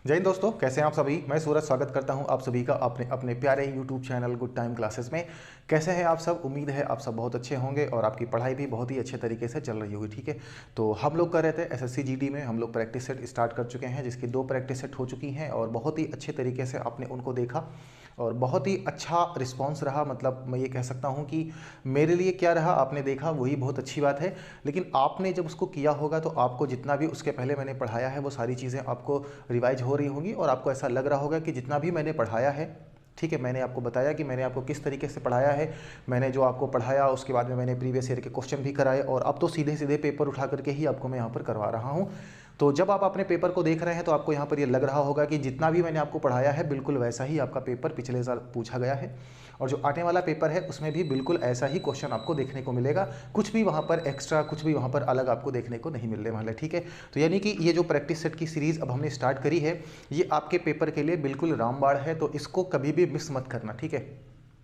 जय हिंद दोस्तों, कैसे हैं आप सभी। मैं सूरज स्वागत करता हूं आप सभी का अपने अपने प्यारे YouTube channel good time classes में। कैसे हैं आप सब। उम्मीद है आप सब बहुत अच्छे होंगे और आपकी पढ़ाई भी बहुत ही अच्छे तरीके से चल रही होगी। ठीक है, तो हम लोग कर रहे थे SSC GD में हम लोग प्रैक्टिस सेट स्टार्ट कर चुके हैं, जिसकी 2 प्रैक्टिस सेट हो चुकी हैं और बहुत ही अच्छे तरीके से आपने उनको देखा और बहुत ही अच्छा रिस्पॉन्स रहा। मतलब मैं ये कह सकता हूँ कि मेरे लिए क्या रहा आपने देखा वही बहुत अच्छी बात है, लेकिन आपने जब उसको किया होगा तो आपको जितना भी उसके पहले मैंने पढ़ाया है वो सारी चीज़ें आपको रिवाइज हो रही होंगी और आपको ऐसा लग रहा होगा कि जितना भी मैंने पढ़ाया है, ठीक है, मैंने आपको बताया कि मैंने आपको किस तरीके से पढ़ाया है। मैंने जो आपको पढ़ाया उसके बाद में मैंने प्रीवियस ईयर के क्वेश्चन भी कराए और अब तो सीधे सीधे पेपर उठा करके ही आपको मैं यहाँ पर करवा रहा हूँ। तो जब आप अपने पेपर को देख रहे हैं तो आपको यहाँ पर ये लग रहा होगा कि जितना भी मैंने आपको पढ़ाया है बिल्कुल वैसा ही आपका पेपर पिछले साल पूछा गया है और जो आने वाला पेपर है उसमें भी बिल्कुल ऐसा ही क्वेश्चन आपको देखने को मिलेगा। कुछ भी वहाँ पर एक्स्ट्रा, कुछ भी वहाँ पर अलग आपको देखने को नहीं मिलने वाला है। ठीक है, तो यानी कि ये जो प्रैक्टिस सेट की सीरीज़ अब हमने स्टार्ट करी है ये आपके पेपर के लिए बिल्कुल रामबाण है, तो इसको कभी भी मिस मत करना। ठीक है,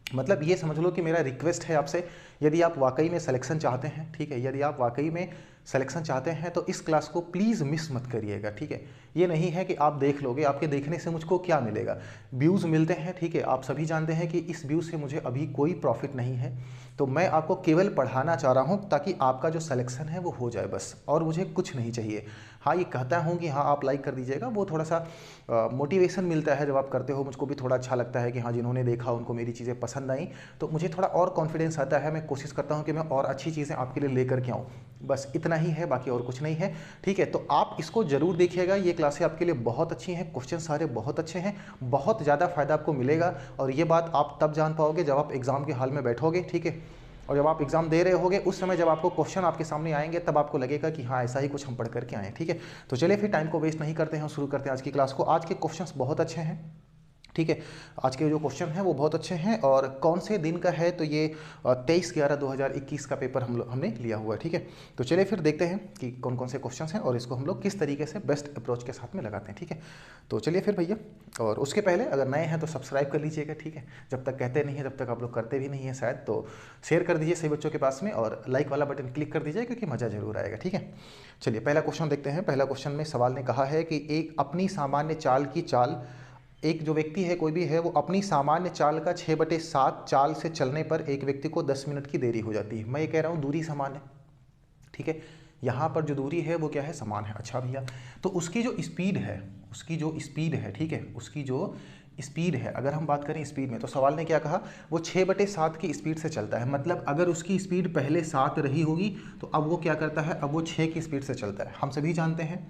मतलब ये समझ लो कि मेरा रिक्वेस्ट है आपसे, यदि आप वाकई में सिलेक्शन चाहते हैं, ठीक है, यदि आप वाकई में सिलेक्शन चाहते हैं तो इस क्लास को प्लीज़ मिस मत करिएगा। ठीक है, ये नहीं है कि आप देख लोगे, आपके देखने से मुझको क्या मिलेगा, व्यूज़ मिलते हैं। ठीक है, आप सभी जानते हैं कि इस व्यू से मुझे अभी कोई प्रॉफिट नहीं है, तो मैं आपको केवल पढ़ाना चाह रहा हूँ ताकि आपका जो सिलेक्शन है वो हो जाए बस, और मुझे कुछ नहीं चाहिए। हाँ, ये कहता हूँ कि हाँ आप लाइक कर दीजिएगा, वो थोड़ा सा मोटिवेशन मिलता है जब आप करते हो, मुझको भी थोड़ा अच्छा लगता है कि हाँ जिन्होंने देखा उनको मेरी चीज़ें पसंद आई, तो मुझे थोड़ा और कॉन्फिडेंस आता है। मैं कोशिश करता हूँ कि मैं और अच्छी चीज़ें आपके लिए लेकर के आऊँ, बस इतना ही है, बाकी और कुछ नहीं है। ठीक है, तो आप इसको ज़रूर देखिएगा, ये क्लासें आपके लिए बहुत अच्छी हैं, क्वेश्चन सारे बहुत अच्छे हैं, बहुत ज़्यादा फ़ायदा आपको मिलेगा। और ये बात आप तब जान पाओगे जब आप एग्ज़ाम के हाल में बैठोगे। ठीक है, और जब आप एग्ज़ाम दे रहे होगे उस समय जब आपको क्वेश्चन आपके सामने आएंगे तब आपको लगेगा कि हाँ ऐसा ही कुछ हम पढ़ करके आए हैं। ठीक है, तो चलिए फिर टाइम को वेस्ट नहीं करते हैं, शुरू करते हैं आज की क्लास को। आज के क्वेश्चंस बहुत अच्छे हैं। ठीक है, आज के जो क्वेश्चन हैं वो बहुत अच्छे हैं और कौन से दिन का है, तो ये 23/11/2021 का पेपर हमने लिया हुआ है। ठीक है, तो चलिए फिर देखते हैं कि कौन कौन से क्वेश्चंस हैं और इसको हम लोग किस तरीके से बेस्ट अप्रोच के साथ में लगाते हैं। ठीक है, तो चलिए फिर भैया, और उसके पहले अगर नए हैं तो सब्सक्राइब कर लीजिएगा। ठीक है, जब तक कहते नहीं है तब तक आप लोग करते भी नहीं हैं शायद, तो शेयर कर दीजिए सभी बच्चों के पास में और लाइक वाला बटन क्लिक कर दीजिए क्योंकि मज़ा जरूर आएगा। ठीक है, चलिए पहला क्वेश्चन देखते हैं। पहला क्वेश्चन में सवाल ने कहा है कि एक अपनी सामान्य चाल की चाल, एक जो व्यक्ति है कोई भी है वो अपनी सामान्य चाल का 6/7 चाल से चलने पर एक व्यक्ति को 10 मिनट की देरी हो जाती है। मैं ये कह रहा हूँ दूरी समान है। ठीक है, यहाँ पर जो दूरी है वो क्या है, समान है। अच्छा भैया, तो उसकी जो स्पीड है, उसकी जो स्पीड है, ठीक है, उसकी जो स्पीड है, अगर हम बात करें स्पीड में, तो सवाल ने क्या कहा, वो 6/7 की स्पीड से चलता है। मतलब अगर उसकी स्पीड पहले 7 रही होगी तो अब वो क्या करता है, अब वो 6 की स्पीड से चलता है। हम सभी जानते हैं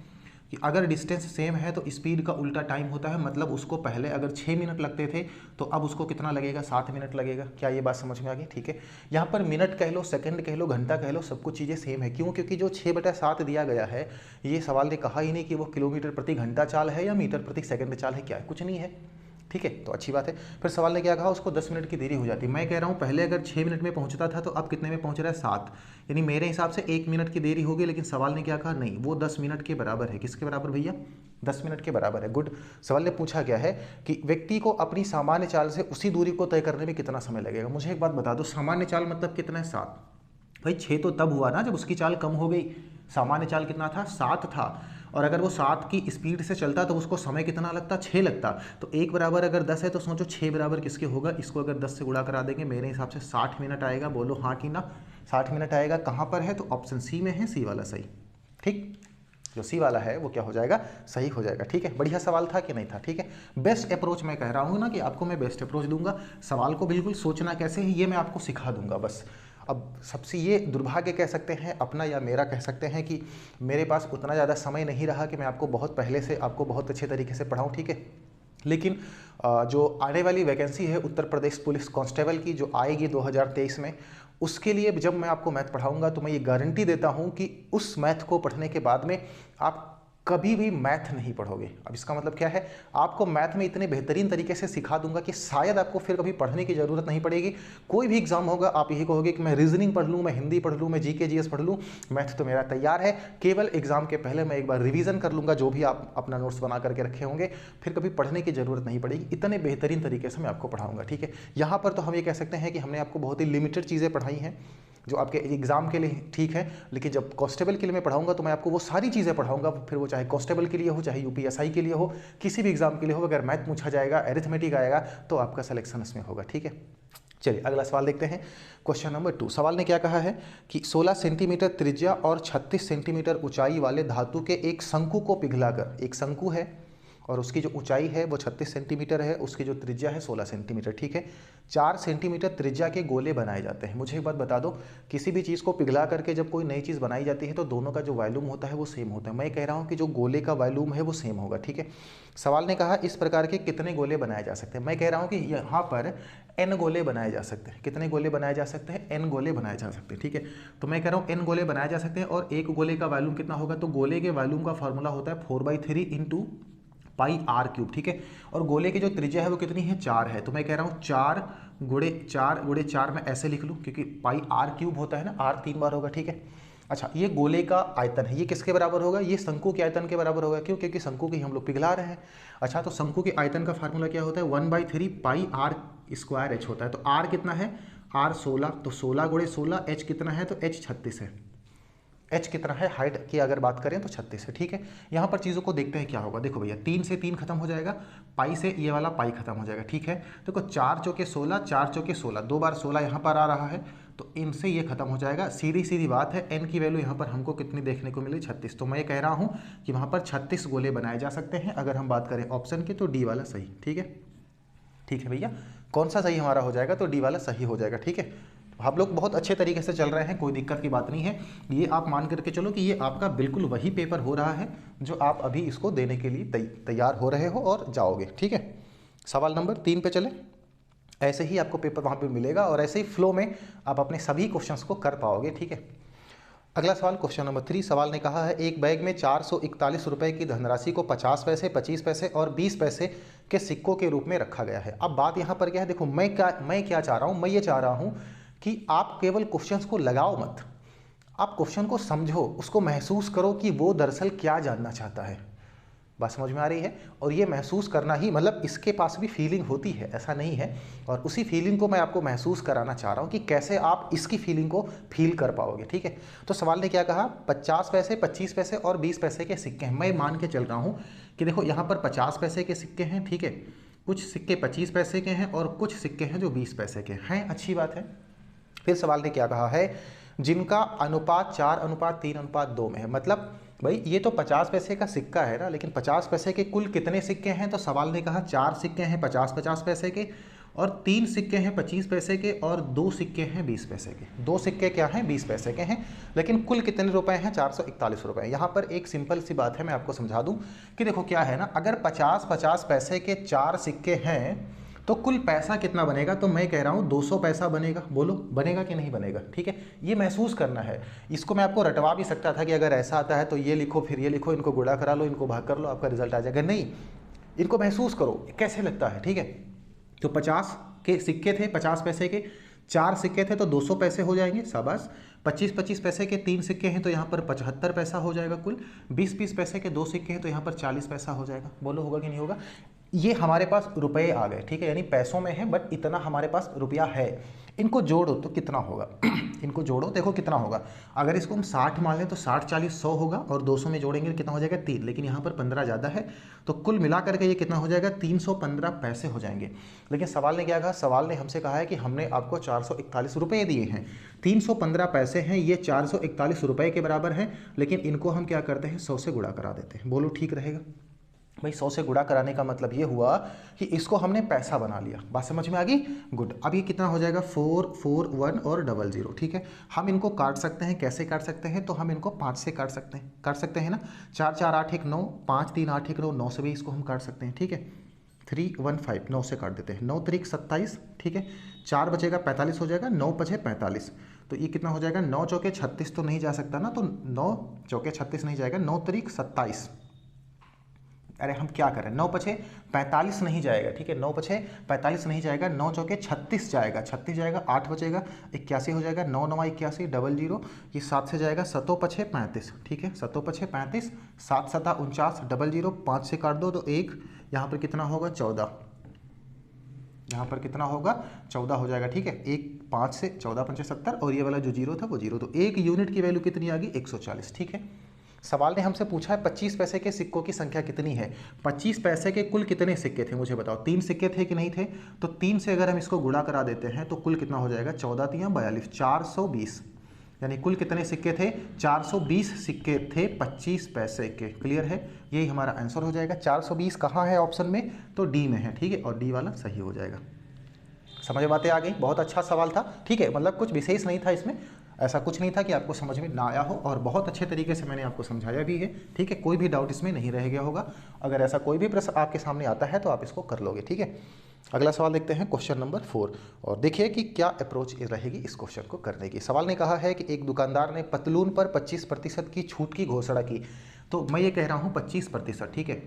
कि अगर डिस्टेंस सेम है तो स्पीड का उल्टा टाइम होता है। मतलब उसको पहले अगर 6 मिनट लगते थे तो अब उसको कितना लगेगा, 7 मिनट लगेगा। क्या ये बात समझ में आ गई। ठीक है, यहाँ पर मिनट कह लो, सेकंड कह लो, घंटा कह लो, सब कुछ चीज़ें सेम है। क्यों, क्योंकि जो 6/7 दिया गया है, ये सवाल ने कहा ही नहीं कि वो किलोमीटर प्रति घंटा चाल है या मीटर प्रति सेकंड चाल है, क्या है, कुछ नहीं है। ठीक है, तो अच्छी बात है। फिर सवाल ने क्या कहा, उसको 10 मिनट की देरी हो जाती है। मैं कह रहा हूँ पहले अगर 6 मिनट में पहुँचता था तो अब कितने में पहुँच रहा है, 7, यानी मेरे हिसाब से 1 मिनट की देरी होगी। लेकिन सवाल ने क्या कहा, नहीं, वो 10 मिनट के बराबर है। किसके बराबर भैया, 10 मिनट के बराबर है। गुड, सवाल ने पूछा गया है कि व्यक्ति को अपनी सामान्य चाल से उसी दूरी को तय करने में कितना समय लगेगा। मुझे एक बात बता दो, सामान्य चाल मतलब कितना है, 7। भाई 6 तो तब हुआ ना जब उसकी चाल कम हो गई। सामान्य चाल कितना था, 7 था, और अगर वो 7 की स्पीड से चलता तो उसको समय कितना लगता, 6 लगता। तो 1 बराबर अगर 10 है तो सोचो 6 बराबर किसके होगा, इसको अगर 10 से गुणा करा देंगे मेरे हिसाब से 60 मिनट आएगा। बोलो हाँ कि ना, 60 मिनट आएगा। कहाँ पर है, तो ऑप्शन सी में है, सी वाला सही। ठीक, जो सी वाला है वो क्या हो जाएगा, सही हो जाएगा। ठीक है, बढ़िया सवाल था कि नहीं था। ठीक है, बेस्ट अप्रोच मैं कह रहा हूँ ना कि आपको मैं बेस्ट अप्रोच दूंगा। सवाल को बिल्कुल सोचना कैसे है ये मैं आपको सिखा दूंगा बस। अब सबसे ये दुर्भाग्य कह सकते हैं अपना या मेरा कह सकते हैं कि मेरे पास उतना ज़्यादा समय नहीं रहा कि मैं आपको बहुत पहले से आपको बहुत अच्छे तरीके से पढ़ाऊँ। ठीक है, लेकिन जो आने वाली वैकेंसी है उत्तर प्रदेश पुलिस कांस्टेबल की जो आएगी 2023 में, उसके लिए जब मैं आपको मैथ पढ़ाऊंगा तो मैं ये गारंटी देता हूं कि उस मैथ को पढ़ने के बाद में आप कभी भी मैथ नहीं पढ़ोगे। अब इसका मतलब क्या है, आपको मैथ में इतने बेहतरीन तरीके से सिखा दूंगा कि शायद आपको फिर कभी पढ़ने की ज़रूरत नहीं पड़ेगी। कोई भी एग्जाम होगा आप यही कहोगे कि मैं रीजनिंग पढ़ लूँ, मैं हिंदी पढ़ लूँ, मैं जीके जीएस पढ़ लूँ, मैथ तो मेरा तैयार है। केवल एग्जाम के पहले मैं एक बार रिवीजन कर लूँगा जो भी आप अपना नोट्स बना करके रखे होंगे, फिर कभी पढ़ने की ज़रूरत नहीं पड़ेगी। इतने बेहतरीन तरीके से मैं आपको पढ़ाऊँगा। ठीक है, यहाँ पर तो हम ये कह सकते हैं कि हमने आपको बहुत ही लिमिटेड चीज़ें पढ़ाई हैं, जो आपके एग्जाम के लिए ठीक है, लेकिन जब कांस्टेबल के लिए मैं पढ़ाऊंगा तो मैं आपको वो सारी चीज़ें पढ़ाऊंगा, फिर वो चाहे कांस्टेबल के लिए हो, चाहे यूपीएसआई के लिए हो, किसी भी एग्जाम के लिए हो। अगर मैथ पूछा जाएगा, अरिथमेटिक आएगा तो आपका सिलेक्शन इसमें होगा, ठीक है। चलिए अगला सवाल देखते हैं। क्वेश्चन नंबर 2, सवाल ने क्या कहा है कि 16 सेंटीमीटर त्रिज्या और 36 सेंटीमीटर ऊंचाई वाले धातु के एक शंकु को पिघलाकर, एक शंकु है और उसकी जो ऊंचाई है वो 36 सेंटीमीटर है, उसकी जो त्रिज्या है 16 सेंटीमीटर, ठीक है। 4 सेंटीमीटर त्रिज्या के गोले बनाए जाते हैं। मुझे एक बात बता दो, किसी भी चीज़ को पिघला करके जब कोई नई चीज़ बनाई जाती है तो दोनों का जो वॉल्यूम होता है वो सेम होता है। मैं कह रहा हूँ कि जो गोले का वॉल्यूम है वो सेम होगा, ठीक है। सवाल ने कहा इस प्रकार के कितने गोले बनाए जा सकते हैं। मैं कह रहा हूँ कि यहाँ पर n गोले बनाए जा सकते हैं। कितने गोले बनाए जा सकते हैं? n गोले बनाए जा सकते हैं, ठीक है। तो मैं कह रहा हूँ n गोले बनाए जा सकते हैं और एक गोले का वॉल्यूम कितना होगा? तो गोले के वॉल्यूम का फॉर्मूला होता है 4/3 इंटू पाई आर क्यूब, ठीक है। और गोले की जो त्रिज्या है वो कितनी है? 4 है। तो मैं कह रहा हूँ 4 गुणे 4 मैं ऐसे लिख लूँ, क्योंकि पाई आर क्यूब होता है ना, आर 3 बार होगा, ठीक है। अच्छा, ये गोले का आयतन है, ये किसके बराबर होगा? ये शंकु के आयतन के बराबर होगा। क्यों? क्योंकि शंकु की हम लोग पिघला रहे हैं। अच्छा, तो शंकु के आयतन का फार्मूला क्या होता है? 1/3 पाई आर स्क्वायर एच होता है। तो आर कितना है? आर 16, तो 16 गुणे 16, एच कितना है? तो एच 36 है। एच कितना है? हाइट की अगर बात करें तो 36 है, ठीक है। यहाँ पर चीज़ों को देखते हैं क्या होगा। देखो भैया, 3 से 3 खत्म हो जाएगा, पाई से ये वाला पाई खत्म हो जाएगा, ठीक है। देखो 4 चौके 16, 4 चौके 16, 2 बार 16 यहाँ पर आ रहा है, तो इनसे ये खत्म हो जाएगा। सीधी सीधी बात है, एन की वैल्यू यहाँ पर हमको कितनी देखने को मिली? 36। तो मैं ये कह रहा हूँ कि वहाँ पर 36 गोले बनाए जा सकते हैं। अगर हम बात करें ऑप्शन की तो डी वाला सही, ठीक है। ठीक है भैया, कौन सा सही हमारा हो जाएगा? तो डी वाला सही हो जाएगा, ठीक है। आप लोग बहुत अच्छे तरीके से चल रहे हैं, कोई दिक्कत की बात नहीं है। ये आप मान करके चलो कि ये आपका बिल्कुल वही पेपर हो रहा है जो आप अभी इसको देने के लिए तैयार हो रहे हो और जाओगे, ठीक है। सवाल नंबर 3 पे चले। ऐसे ही आपको पेपर वहाँ पे मिलेगा और ऐसे ही फ्लो में आप अपने सभी क्वेश्चंस को कर पाओगे, ठीक है। अगला सवाल क्वेश्चन नंबर 3, सवाल ने कहा है एक बैग में 441 रुपये की धनराशि को 50 पैसे, 25 पैसे और 20 पैसे के सिक्कों के रूप में रखा गया है। अब बात यहाँ पर क्या है? देखो मैं क्या चाह रहा हूँ, मैं ये चाह रहा हूँ कि आप केवल क्वेश्चंस को लगाओ मत, आप क्वेश्चन को समझो, उसको महसूस करो कि वो दरअसल क्या जानना चाहता है। बात समझ में आ रही है? और ये महसूस करना ही मतलब इसके पास भी फीलिंग होती है, ऐसा नहीं है। और उसी फीलिंग को मैं आपको महसूस कराना चाह रहा हूँ कि कैसे आप इसकी फीलिंग को फील कर पाओगे, ठीक है। तो सवाल ने क्या कहा? 50 पैसे, 25 पैसे और 20 पैसे के सिक्के हैं। मैं मान के चल रहा हूँ कि देखो यहाँ पर 50 पैसे के सिक्के हैं, ठीक है, कुछ सिक्के 25 पैसे के हैं और कुछ सिक्के हैं जो 20 पैसे के हैं। अच्छी बात है। फिर सवाल ने क्या कहा है? जिनका अनुपात 4:3:2 में है। मतलब भाई ये तो 50 पैसे का सिक्का है ना, लेकिन 50 पैसे के कुल कितने सिक्के हैं? तो सवाल ने कहा 4 सिक्के हैं 50-50 पैसे के और 3 सिक्के हैं 25 पैसे के और 2 सिक्के हैं 20 पैसे के। 2 सिक्के क्या हैं? 20 पैसे के हैं, लेकिन कुल कितने रुपए हैं? 441 रुपये। यहाँ पर एक सिंपल सी बात है, मैं आपको समझा दूँ कि देखो क्या है ना, अगर 50-50 पैसे के 4 सिक्के हैं तो कुल पैसा कितना बनेगा? तो मैं कह रहा हूँ 200 पैसा बनेगा। बोलो बनेगा कि नहीं बनेगा? ठीक है, ये महसूस करना है। इसको मैं आपको रटवा भी सकता था कि अगर ऐसा आता है तो ये लिखो, फिर ये लिखो, इनको गुणा करा लो, इनको भाग कर लो, आपका रिजल्ट आ जाएगा। नहीं, इनको महसूस करो कैसे लगता है, ठीक है। तो 50 के सिक्के थे, 50 पैसे के 4 सिक्के थे तो 200 पैसे हो जाएंगे, शाबाश। 25-25 पैसे के 3 सिक्के हैं तो यहाँ पर 75 पैसा हो जाएगा कुल। 20-20 पैसे के 2 सिक्के हैं तो यहाँ पर 40 पैसा हो जाएगा। बोलो होगा कि नहीं होगा? ये हमारे पास रुपए आ गए, ठीक है, यानी पैसों में है, बट इतना हमारे पास रुपया है। इनको जोड़ो तो कितना होगा? इनको जोड़ो, देखो कितना होगा। अगर इसको हम 60 मान लें तो 60-40-100 होगा और 200 में जोड़ेंगे कितना हो जाएगा? 3। लेकिन यहाँ पर 15 ज़्यादा है, तो कुल मिलाकर के ये कितना हो जाएगा? 315 पैसे हो जाएंगे। लेकिन सवाल ने क्या कहा? सवाल ने हमसे कहा है कि हमने आपको 441 रुपये दिए हैं, 315 पैसे हैं, ये 441 रुपये के बराबर हैं, लेकिन इनको हम क्या करते हैं? 100 से गुणा करा देते हैं। बोलो ठीक रहेगा? भाई 100 से गुणा कराने का मतलब ये हुआ कि इसको हमने पैसा बना लिया। बात समझ में आ गई? गुड। अब ये कितना हो जाएगा? 4, 4, 1 और 00, ठीक है। हम इनको काट सकते हैं, कैसे काट सकते हैं? तो हम इनको 5 से काट सकते हैं ना। 4, 4, 8, 1, 9, 5, 3, 8, 1, 9, 9 से भी इसको हम काट सकते हैं, ठीक है। 3, 1, 5, 9 से काट देते हैं। 9 3 27, ठीक है। 4 बचेगा 45 हो जाएगा, 9 5 45, तो ये कितना हो जाएगा? 9 चौके 36 तो नहीं जा सकता ना, तो 9 चौके 36 नहीं जाएगा, 9 3 27। अरे हम क्या करें? 9 5 45 नहीं जाएगा, ठीक है, 9 5 45 नहीं जाएगा, 9 चौके 36 जाएगा, 36 जाएगा, 8 बचेगा 81 हो जाएगा, 9 9 81 00, ये 7 से जाएगा, 7 5 35, ठीक है, 7 5 35, 7 7 49 00, 5 से काट दो तो 1, यहाँ पर कितना होगा? 14। यहाँ पर कितना होगा 14 हो जाएगा, ठीक है। एक 5 से 14 पंचे 70 और ये वाला जो जीरो था वो जीरो, तो एक यूनिट की वैल्यू कितनी आ गई 140, ठीक है। सवाल ने हमसे पूछा है 25 पैसे के सिक्कों की संख्या कितनी है। 25 पैसे के कुल कितने सिक्के थे मुझे बताओ। 3 सिक्के थे कि नहीं थे, तो 3 से अगर हम इसको गुणा करा देते हैं तो कुल कितना हो जाएगा 14 3 42, 420, यानी कुल कितने सिक्के थे 420 सिक्के थे 25 पैसे के। क्लियर है, यही हमारा आंसर हो जाएगा। 420 कहाँ है ऑप्शन में, तो डी में है, ठीक है, और डी वाला सही हो जाएगा। समझ में बातें आ गई, बहुत अच्छा सवाल था, ठीक है, मतलब कुछ विशेष नहीं था इसमें, ऐसा कुछ नहीं था कि आपको समझ में ना आया हो, और बहुत अच्छे तरीके से मैंने आपको समझाया भी है, ठीक है, कोई भी डाउट इसमें नहीं रह गया होगा। अगर ऐसा कोई भी प्रश्न आपके सामने आता है तो आप इसको कर लोगे, ठीक है। अगला सवाल देखते हैं, क्वेश्चन नंबर 4, और देखिए कि क्या अप्रोच रहेगी इस क्वेश्चन को करने की। सवाल ने कहा है कि एक दुकानदार ने पतलून पर 25% की छूट की घोषणा की। तो मैं ये कह रहा हूँ 25%, ठीक है।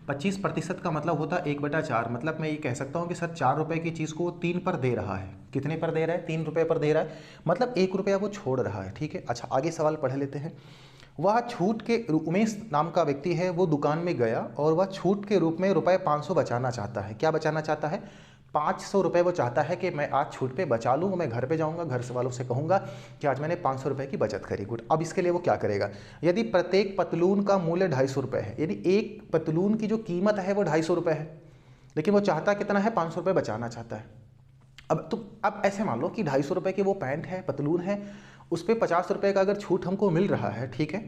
25% का मतलब होता है 1/4, मतलब मैं ये कह सकता हूँ कि सर 4 रुपये की चीज़ को वो 3 पर दे रहा है। कितने पर दे रहा है, 3 रुपये पर दे रहा है, मतलब 1 रुपया वो छोड़ रहा है, ठीक है। अच्छा, आगे सवाल पढ़ लेते हैं। वह छूट के उमेश नाम का व्यक्ति है, वो दुकान में गया और वह छूट के रूप में रुपये 500 बचाना चाहता है। क्या बचाना चाहता है, 500 रुपये वो चाहता है कि मैं आज छूट पे बचा लूँ, मैं घर पे जाऊँगा, घर वालों से कहूँगा कि आज मैंने 500 रुपये की बचत करी। गुड, अब इसके लिए वो क्या करेगा, यदि प्रत्येक पतलून का मूल्य 250 रुपये है, यानी एक पतलून की जो कीमत है वो 250 रुपये है, लेकिन वो चाहता कितना है 500 रुपये बचाना चाहता है। अब ऐसे मान लो कि 250 रुपये की वो पैंट है, पतलून है, उस पर 50 रुपये का अगर छूट हमको मिल रहा है, ठीक है,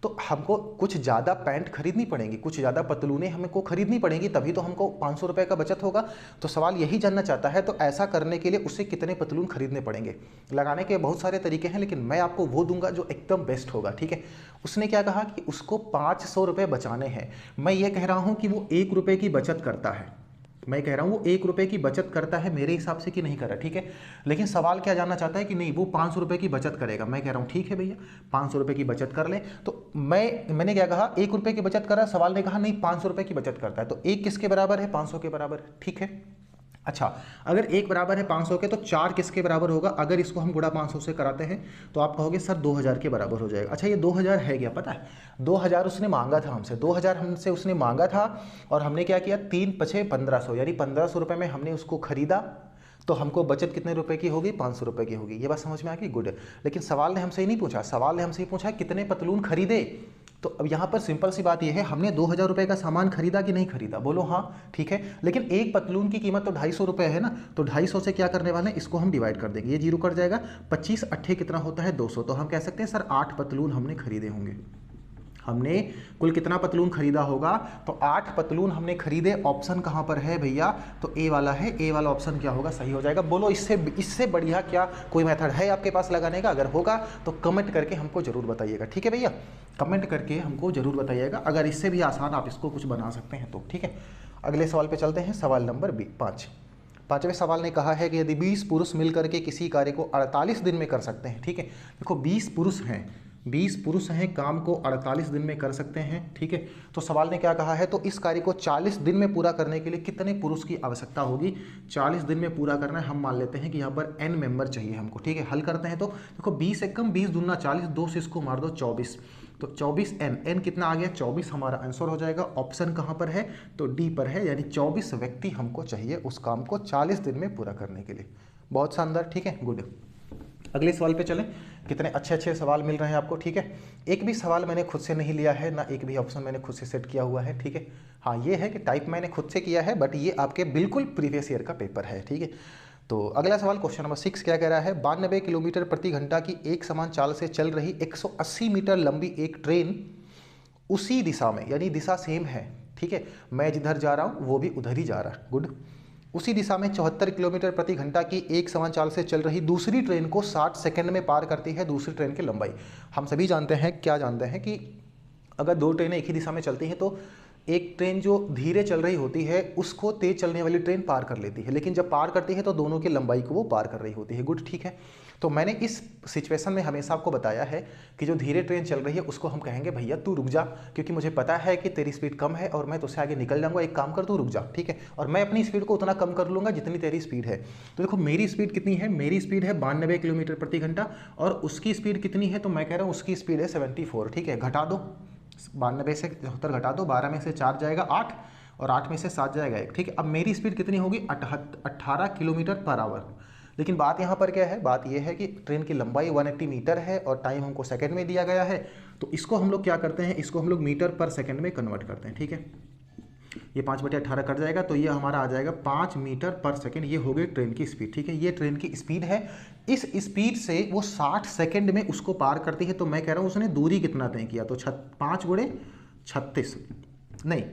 तो हमको कुछ ज़्यादा पैंट खरीदनी पड़ेंगी, कुछ ज़्यादा पतलूनें हमको खरीदनी पड़ेंगी, तभी तो हमको 500 रुपये का बचत होगा। तो सवाल यही जानना चाहता है, तो ऐसा करने के लिए उससे कितने पतलून खरीदने पड़ेंगे। लगाने के बहुत सारे तरीके हैं, लेकिन मैं आपको वो दूंगा जो एकदम बेस्ट होगा, ठीक है। उसने क्या कहा कि उसको 500 रुपये बचाने हैं। मैं ये कह रहा हूँ कि वो 1 रुपये की बचत करता है, मैं कह रहा हूँ वो 1 रुपये की बचत करता है मेरे हिसाब से कि नहीं कर रहा, ठीक है। लेकिन सवाल क्या जानना चाहता है कि नहीं वो 500 रुपये की बचत करेगा। मैं कह रहा हूँ ठीक है भैया 500 रुपये की बचत कर ले। तो मैंने क्या कहा 1 रुपये की बचत कर रहा है, सवाल ने कहा नहीं 500 रुपये की बचत करता है, तो 1 किसके बराबर है 500 के बराबर है, ठीक है। अच्छा, अगर 1 बराबर है 500 के तो 4 किसके बराबर होगा, अगर इसको हम गुणा 500 से कराते हैं तो आप कहोगे सर 2000 के बराबर हो जाएगा। अच्छा, ये 2000 है क्या पता है, 2000 उसने मांगा था हमसे, 2000 हमसे उसने मांगा था, और हमने क्या किया 3 पछे 1500, यानी 1500 रुपये में हमने उसको खरीदा, तो हमको बचत कितने रुपए की होगी 500 रुपये की होगी। ये बात समझ में आ गई, गुड। लेकिन सवाल ने हमसे ही नहीं पूछा, सवाल ने हमसे ही पूछा कितने पतलून खरीदे। तो अब यहाँ पर सिंपल सी बात यह है, हमने 2000 रुपये का सामान खरीदा कि नहीं खरीदा, बोलो हाँ, ठीक है। लेकिन एक पतलून की कीमत तो 250 रुपये है ना, तो 250 से क्या करने वाले हैं, इसको हम डिवाइड कर देंगे, ये जीरो कट जाएगा, 25 अट्ठे कितना होता है 200, तो हम कह सकते हैं सर 8 पतलून हमने खरीदे होंगे। हमने कुल कितना पतलून खरीदा होगा, तो 8 पतलून हमने खरीदे। ऑप्शन कहाँ पर है भैया, तो ए वाला है, ए वाला ऑप्शन क्या होगा सही हो जाएगा। बोलो इससे बढ़िया क्या कोई मेथड है आपके पास लगाने का, अगर होगा तो कमेंट करके हमको जरूर बताइएगा, ठीक है भैया, कमेंट करके हमको जरूर बताइएगा, अगर इससे भी आसान आप इसको कुछ बना सकते हैं तो, ठीक है। अगले सवाल पे चलते हैं, सवाल नंबर 5। पांचवें सवाल ने कहा है कि यदि 20 पुरुष मिलकर के किसी कार्य को 48 दिन में कर सकते हैं, ठीक है। देखो 20 पुरुष हैं, 20 पुरुष हैं, काम को 48 दिन में कर सकते हैं, ठीक है। तो सवाल ने क्या कहा है, तो इस कार्य को 40 दिन में पूरा करने के लिए कितने पुरुष की आवश्यकता होगी। 40 दिन में पूरा करना है, हम मान लेते हैं कि यहाँ पर n मेंबर चाहिए हमको, ठीक है। हल करते हैं तो देखो 20 एकम 20 दूना 40, 2 से इसको मार दो 24, तो 24n कितना आ गया 24 हमारा आंसर हो जाएगा। ऑप्शन कहाँ पर है, तो डी पर है, यानी 24 व्यक्ति हमको चाहिए उस काम को 40 दिन में पूरा करने के लिए। बहुत शानदार, ठीक है, गुड। अगले सवाल पे चलें, कितने अच्छे अच्छे सवाल मिल रहे हैं आपको, ठीक है। एक भी सवाल मैंने खुद से नहीं लिया है ना, एक भी ऑप्शन मैंने खुद से सेट किया हुआ है, ठीक है। हाँ, ये है कि टाइप मैंने खुद से किया है, बट ये आपके बिल्कुल प्रीवियस ईयर का पेपर है, ठीक है। तो अगला सवाल क्वेश्चन नंबर 6 क्या कह रहा है, 92 किलोमीटर प्रति घंटा की एक समान चाल से चल रही 180 मीटर लंबी एक ट्रेन उसी दिशा में, यानी दिशा सेम है, ठीक है, मैं जिधर जा रहा हूँ वो भी उधर ही जा रहा है, गुड। उसी दिशा में 74 किलोमीटर प्रति घंटा की एक समान चाल से चल रही दूसरी ट्रेन को 60 सेकंड में पार करती है दूसरी ट्रेन की लंबाई। हम सभी जानते हैं, क्या जानते हैं कि अगर 2 ट्रेनें एक ही दिशा में चलती हैं तो एक ट्रेन जो धीरे चल रही होती है उसको तेज चलने वाली ट्रेन पार कर लेती है, लेकिन जब पार करती है तो दोनों की लंबाई को वो पार कर रही होती है, गुड, ठीक है। तो मैंने इस सिचुएशन में हमेशा आपको बताया है कि जो धीरे ट्रेन चल रही है उसको हम कहेंगे भैया तू रुक जा, क्योंकि मुझे पता है कि तेरी स्पीड कम है और मैं तुझसे आगे निकल जाऊंगा, एक काम कर तू रुक जा, ठीक है, और मैं अपनी स्पीड को उतना कम कर लूँगा जितनी तेरी स्पीड है। तो देखो मेरी स्पीड कितनी है, मेरी स्पीड है 92 किलोमीटर प्रति घंटा, और उसकी स्पीड कितनी है, तो मैं कह रहा हूँ उसकी स्पीड है 74, ठीक है। घटा दो 92 से 74 घटा दो, 12 में से 4 जाएगा 8, और 8 में से 7 जाएगा 1, ठीक है। अब मेरी स्पीड कितनी होगी 18 किलोमीटर पर आवर। लेकिन बात यहाँ पर क्या है, बात यह है कि ट्रेन की लंबाई 180 मीटर है और टाइम हमको सेकंड में दिया गया है। तो इसको हम लोग क्या करते हैं, इसको हम लोग मीटर पर सेकंड में कन्वर्ट करते हैं, ठीक है। ये 5/18 कट जाएगा तो ये हमारा आ जाएगा 5 मीटर पर सेकंड। ये हो गई ट्रेन की स्पीड, ठीक है। ये ट्रेन की स्पीड है। इस स्पीड से वो 60 सेकंड में उसको पार करती है। तो मैं कह रहा हूँ उसने दूरी कितना तय किया, तो 5 गुणे 36 नहीं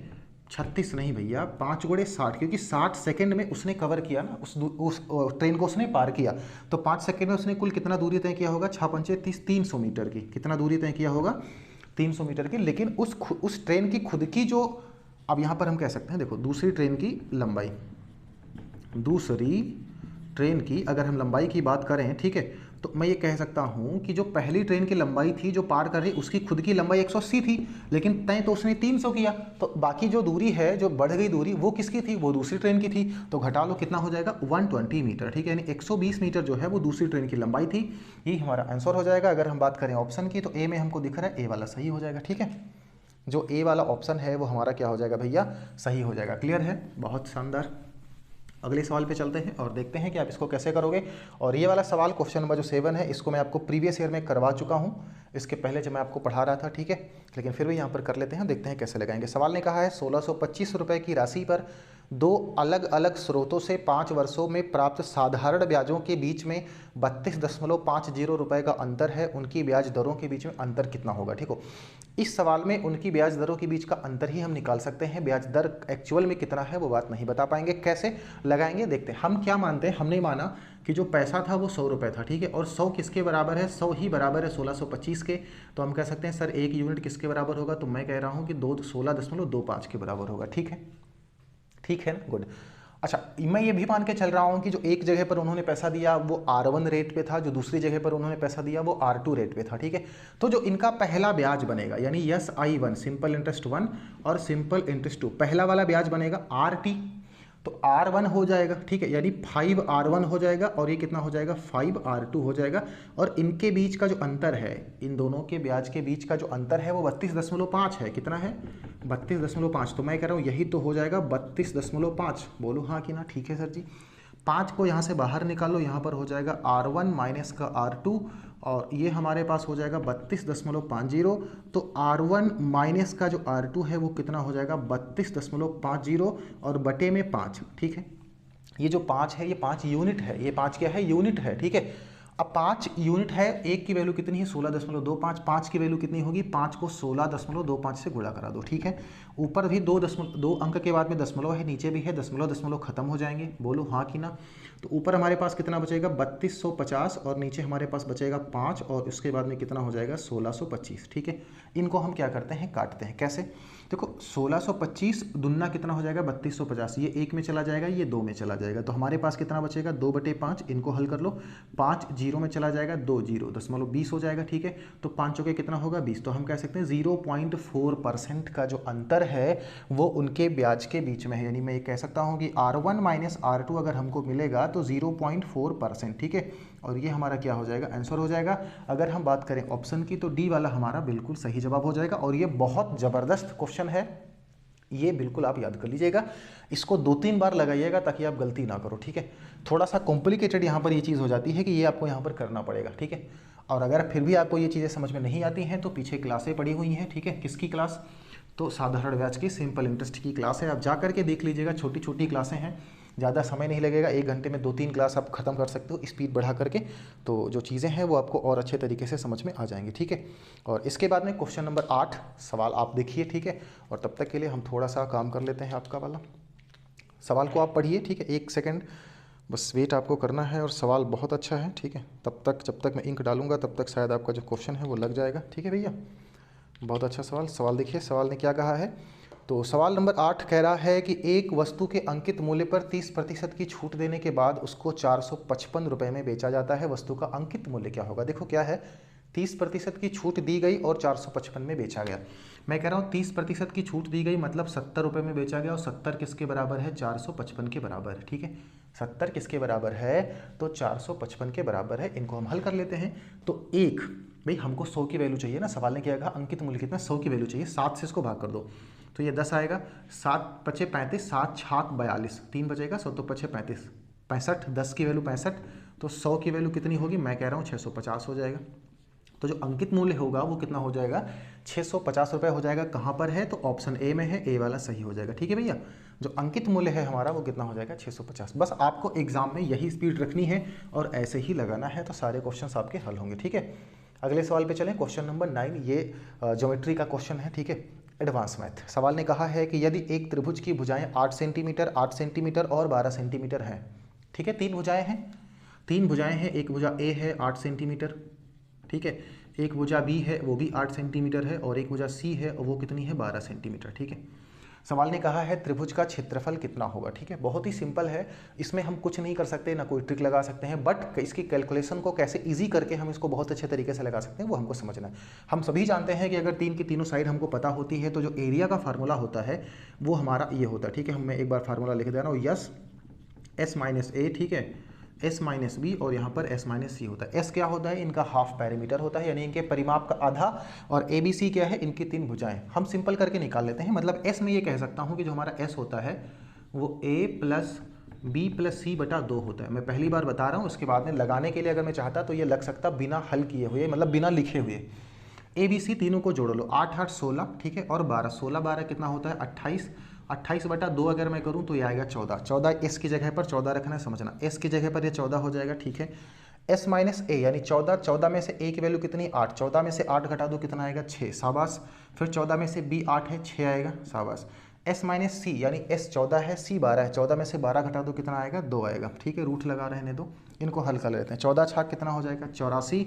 36 नहीं भैया, 5 गुणे 60, क्योंकि 60 सेकंड में उसने कवर किया ना, उस ट्रेन को उसने पार किया। तो 5 सेकंड में उसने कुल कितना दूरी तय किया होगा, 6 पंचे 30, 300 मीटर की। कितना दूरी तय किया होगा, 300 मीटर की। लेकिन उस ट्रेन की खुद की जो, अब यहाँ पर हम कह सकते हैं देखो, दूसरी ट्रेन की लंबाई, दूसरी ट्रेन की अगर हम लंबाई की बात करें, ठीक है, तो मैं ये कह सकता हूँ कि जो पहली ट्रेन की लंबाई थी जो पार कर रही, उसकी खुद की लंबाई 180 थी, लेकिन तय तो उसने 300 किया। तो बाकी जो दूरी है, जो बढ़ गई दूरी, वो किसकी थी, वो दूसरी ट्रेन की थी। तो घटा लो कितना हो जाएगा 120 मीटर, ठीक है। यानी 120 मीटर जो है वो दूसरी ट्रेन की लंबाई थी। यही हमारा आंसर हो जाएगा। अगर हम बात करें ऑप्शन की, तो ए में हमको दिख रहा है ए वाला सही हो जाएगा, ठीक है। जो ए वाला ऑप्शन है वो हमारा क्या हो जाएगा भैया, सही हो जाएगा। क्लियर है, बहुत शानदार। अगले सवाल पे चलते हैं और देखते हैं कि आप इसको कैसे करोगे। और ये वाला सवाल क्वेश्चन नंबर जो 7 है, इसको मैं आपको प्रीवियस ईयर में करवा चुका हूँ, इसके पहले जब मैं आपको पढ़ा रहा था, ठीक है। लेकिन फिर भी यहाँ पर कर लेते हैं, देखते हैं कैसे लगाएंगे। सवाल ने कहा है 1625 रुपये की राशि पर 2 अलग अलग स्रोतों से 5 वर्षों में प्राप्त साधारण ब्याजों के बीच में 32.50 रुपये का अंतर है। उनकी ब्याज दरों के बीच में अंतर कितना होगा, ठीक हो। इस सवाल में उनकी ब्याज दरों के बीच का अंतर ही हम निकाल सकते हैं। ब्याज दर एक्चुअल में कितना है वो बात नहीं बता पाएंगे। कैसे लगाएंगे देखते हैं। हम क्या मानते हैं, हमने माना कि जो पैसा था वो 100 रुपये था, ठीक है। और 100 किसके बराबर है, 100 ही बराबर है 1625 के। तो हम कह सकते हैं सर 1 यूनिट किसके बराबर होगा, तो मैं कह रहा हूँ कि 16.25 के बराबर होगा, ठीक है। ठीक है ना, गुड। अच्छा, मैं ये भी मान के चल रहा हूँ कि जो एक जगह पर उन्होंने पैसा दिया वो R1 रेट पे था, जो दूसरी जगह पर उन्होंने पैसा दिया वो R2 रेट पे था, ठीक है। तो जो इनका पहला ब्याज बनेगा, यानी SI1 सिंपल इंटरेस्ट 1 और सिंपल इंटरेस्ट 2, पहला वाला ब्याज बनेगा RT, तो R1 हो जाएगा, ठीक है। यानी 5R1 हो जाएगा और ये कितना हो जाएगा 5R2 हो जाएगा। और इनके बीच का जो अंतर है, इन दोनों के ब्याज के बीच का जो अंतर है वो 32.5 है। कितना है 32.5। तो मैं कह रहा हूँ यही तो हो जाएगा 32.5। बोलो हाँ कि ना, ठीक है सर जी। 5 को यहाँ से बाहर निकालो, यहाँ पर हो जाएगा R1 माइनस का R2 और ये हमारे पास हो जाएगा 32.50। तो R1 माइनस का जो R2 है वो कितना हो जाएगा 32.50 और बटे में 5, ठीक है। ये जो 5 है ये 5 यूनिट है, ये 5 क्या है, यूनिट है, ठीक है। अब 5 यूनिट है, एक की वैल्यू कितनी है 16.25, 5 की वैल्यू कितनी होगी, 5 को 16.25 से गुणा करा दो, ठीक है। ऊपर भी 2 अंक के बाद में दशमलव है, नीचे भी है दशमलव खत्म हो जाएंगे। बोलो हाँ कि ना। तो ऊपर हमारे पास कितना बचेगा 3250 और नीचे हमारे पास बचेगा 5 और उसके बाद में कितना हो जाएगा 1625, ठीक है। इनको हम क्या करते हैं, काटते हैं। कैसे, देखो 1625 दुन्ना कितना हो जाएगा 3250, ये 1 में चला जाएगा, ये 2 में चला जाएगा। तो हमारे पास कितना बचेगा 2/5। इनको हल कर लो, 5 0 में चला जाएगा, 2 0 दशमलव 20 हो जाएगा, ठीक है। तो 5 चौके कितना होगा 20। तो हम कह सकते हैं 0.4% का जो अंतर है वो उनके ब्याज के बीच में है। यानी मैं ये कह सकता हूँ कि R1 माइनस R2 अगर हमको मिलेगा तो 0.4%, ठीक है। और ये हमारा क्या हो जाएगा, आंसर हो जाएगा। अगर हम बात करें ऑप्शन की तो डी वाला हमारा बिल्कुल सही जवाब हो जाएगा। और ये बहुत ज़बरदस्त क्वेश्चन है, ये बिल्कुल आप याद कर लीजिएगा। इसको 2-3 बार लगाइएगा ताकि आप गलती ना करो, ठीक है। थोड़ा सा कॉम्प्लिकेटेड यहाँ पर ये चीज़ हो जाती है कि ये आपको यहाँ पर करना पड़ेगा, ठीक है। और अगर फिर भी आपको ये चीज़ें समझ में नहीं आती हैं तो पीछे क्लासें पड़ी हुई हैं, ठीक है। किसकी क्लास, तो साधारण ब्याज की सिंपल इंटरेस्ट की क्लास है, आप जा करके देख लीजिएगा। छोटी छोटी क्लासें हैं, ज़्यादा समय नहीं लगेगा, 1 घंटे में 2-3 क्लास आप ख़त्म कर सकते हो स्पीड बढ़ा करके। तो जो चीज़ें हैं वो आपको और अच्छे तरीके से समझ में आ जाएंगी, ठीक है। और इसके बाद में क्वेश्चन नंबर 8 सवाल आप देखिए, ठीक है। और तब तक के लिए हम थोड़ा सा काम कर लेते हैं। आपका वाला सवाल को आप पढ़िए, ठीक है। 1 सेकेंड बस वेट आपको करना है। और सवाल बहुत अच्छा है, ठीक है। तब तक जब तक मैं इंक डालूंगा तब तक शायद आपका जो क्वेश्चन है वो लग जाएगा, ठीक है भैया। बहुत अच्छा सवाल देखिए, सवाल ने क्या कहा है। तो सवाल नंबर 8 कह रहा है कि एक वस्तु के अंकित मूल्य पर 30% की छूट देने के बाद उसको 455 रुपये में बेचा जाता है। वस्तु का अंकित मूल्य क्या होगा। देखो क्या है, 30% की छूट दी गई और 455 में बेचा गया। मैं कह रहा हूँ 30% की छूट दी गई मतलब 70 रुपये में बेचा गया और 70 किसके बराबर है 455 के बराबर है, ठीक है। 70 किसके बराबर है तो 455 के बराबर है। इनको हम हल कर लेते हैं। तो भाई हमको 100 की वैल्यू चाहिए ना, सवाल ने क्या कहा अंकित मूल्य कितना 100 की वैल्यू चाहिए, 7 से इसको भाग कर दो। तो ये 10 आएगा, 7 पचे 35, 7 छाक 42, 3 बचेगा, 100 तो पचे 35, 65, 10 की वैल्यू 65, तो 100 की वैल्यू कितनी होगी, मैं कह रहा हूँ 650 हो जाएगा। तो जो अंकित मूल्य होगा वो कितना हो जाएगा, 650 रुपये हो जाएगा। कहाँ पर है, तो ऑप्शन ए में है, ए वाला सही हो जाएगा। ठीक है भैया, जो अंकित मूल्य है हमारा वो कितना हो जाएगा, 650। बस आपको एग्जाम में यही स्पीड रखनी है और ऐसे ही लगाना है, तो सारे क्वेश्चन आपके हल होंगे। ठीक है, अगले सवाल पे चलें। क्वेश्चन नंबर 9, ये ज्योमेट्री का क्वेश्चन है। ठीक है, एडवांस मैथ। सवाल ने कहा है कि यदि एक त्रिभुज की भुजाएं 8 सेंटीमीटर, 8 सेंटीमीटर और 12 सेंटीमीटर हैं। ठीक है, 3 भुजाएं हैं, 3 भुजाएं हैं। एक भुजा ए है 8 सेंटीमीटर, ठीक है, एक भुजा बी है वो भी 8 सेंटीमीटर है, और एक भुजा सी है और वो कितनी है, 12 सेंटीमीटर। ठीक है, सवाल ने कहा है त्रिभुज का क्षेत्रफल कितना होगा। ठीक है, बहुत ही सिंपल है, इसमें हम कुछ नहीं कर सकते, ना कोई ट्रिक लगा सकते हैं, बट इसकी कैलकुलेशन को कैसे इजी करके हम इसको बहुत अच्छे तरीके से लगा सकते हैं वो हमको समझना है। हम सभी जानते हैं कि अगर 3 की तीनों साइड हमको पता होती है तो जो एरिया का फार्मूला होता है वो हमारा ये होता है। ठीक है, मैं एक बार फार्मूला लिख दे रहा हूँ, यस एस माइनस ए, ठीक है, एस माइनस बी, और यहाँ पर एस माइनस सी होता है। एस क्या होता है, इनका हाफ पैरामीटर होता है, यानी इनके परिमाप का आधा, और ए बी सी क्या है, इनकी 3 भुजाएं। हम सिंपल करके निकाल लेते हैं, मतलब एस में ये कह सकता हूँ कि जो हमारा एस होता है वो ए प्लस बी प्लस सी बटा 2 होता है। मैं पहली बार बता रहा हूँ, उसके बाद में लगाने के लिए अगर मैं चाहता तो ये लग सकता बिना हल किए हुए, मतलब बिना लिखे हुए। ए बी सी तीनों को जोड़ लो, 8 8 16, ठीक है, और 12, 16 12 कितना होता है, 28, 28 बटा 2 अगर मैं करूं तो ये आएगा 14, 14 एस की जगह पर 14 रखना है, समझना, एस की जगह पर ये 14 हो जाएगा। ठीक है, एस माइनस ए यानी 14, 14 में से ए की वैल्यू कितनी, 8, 14 में से 8 घटा दो कितना आएगा, 6, शाबाश। फिर 14 में से बी 8 है, 6 आएगा, शाबाश। एस माइनस सी यानी एस 14 है, सी 12 है, 14 में से 12 घटा दो कितना आएगा, 2 आएगा। ठीक है, रूट लगा रहने दो, इनको हल कर लेते हैं। 14 छाक कितना हो जाएगा, 84,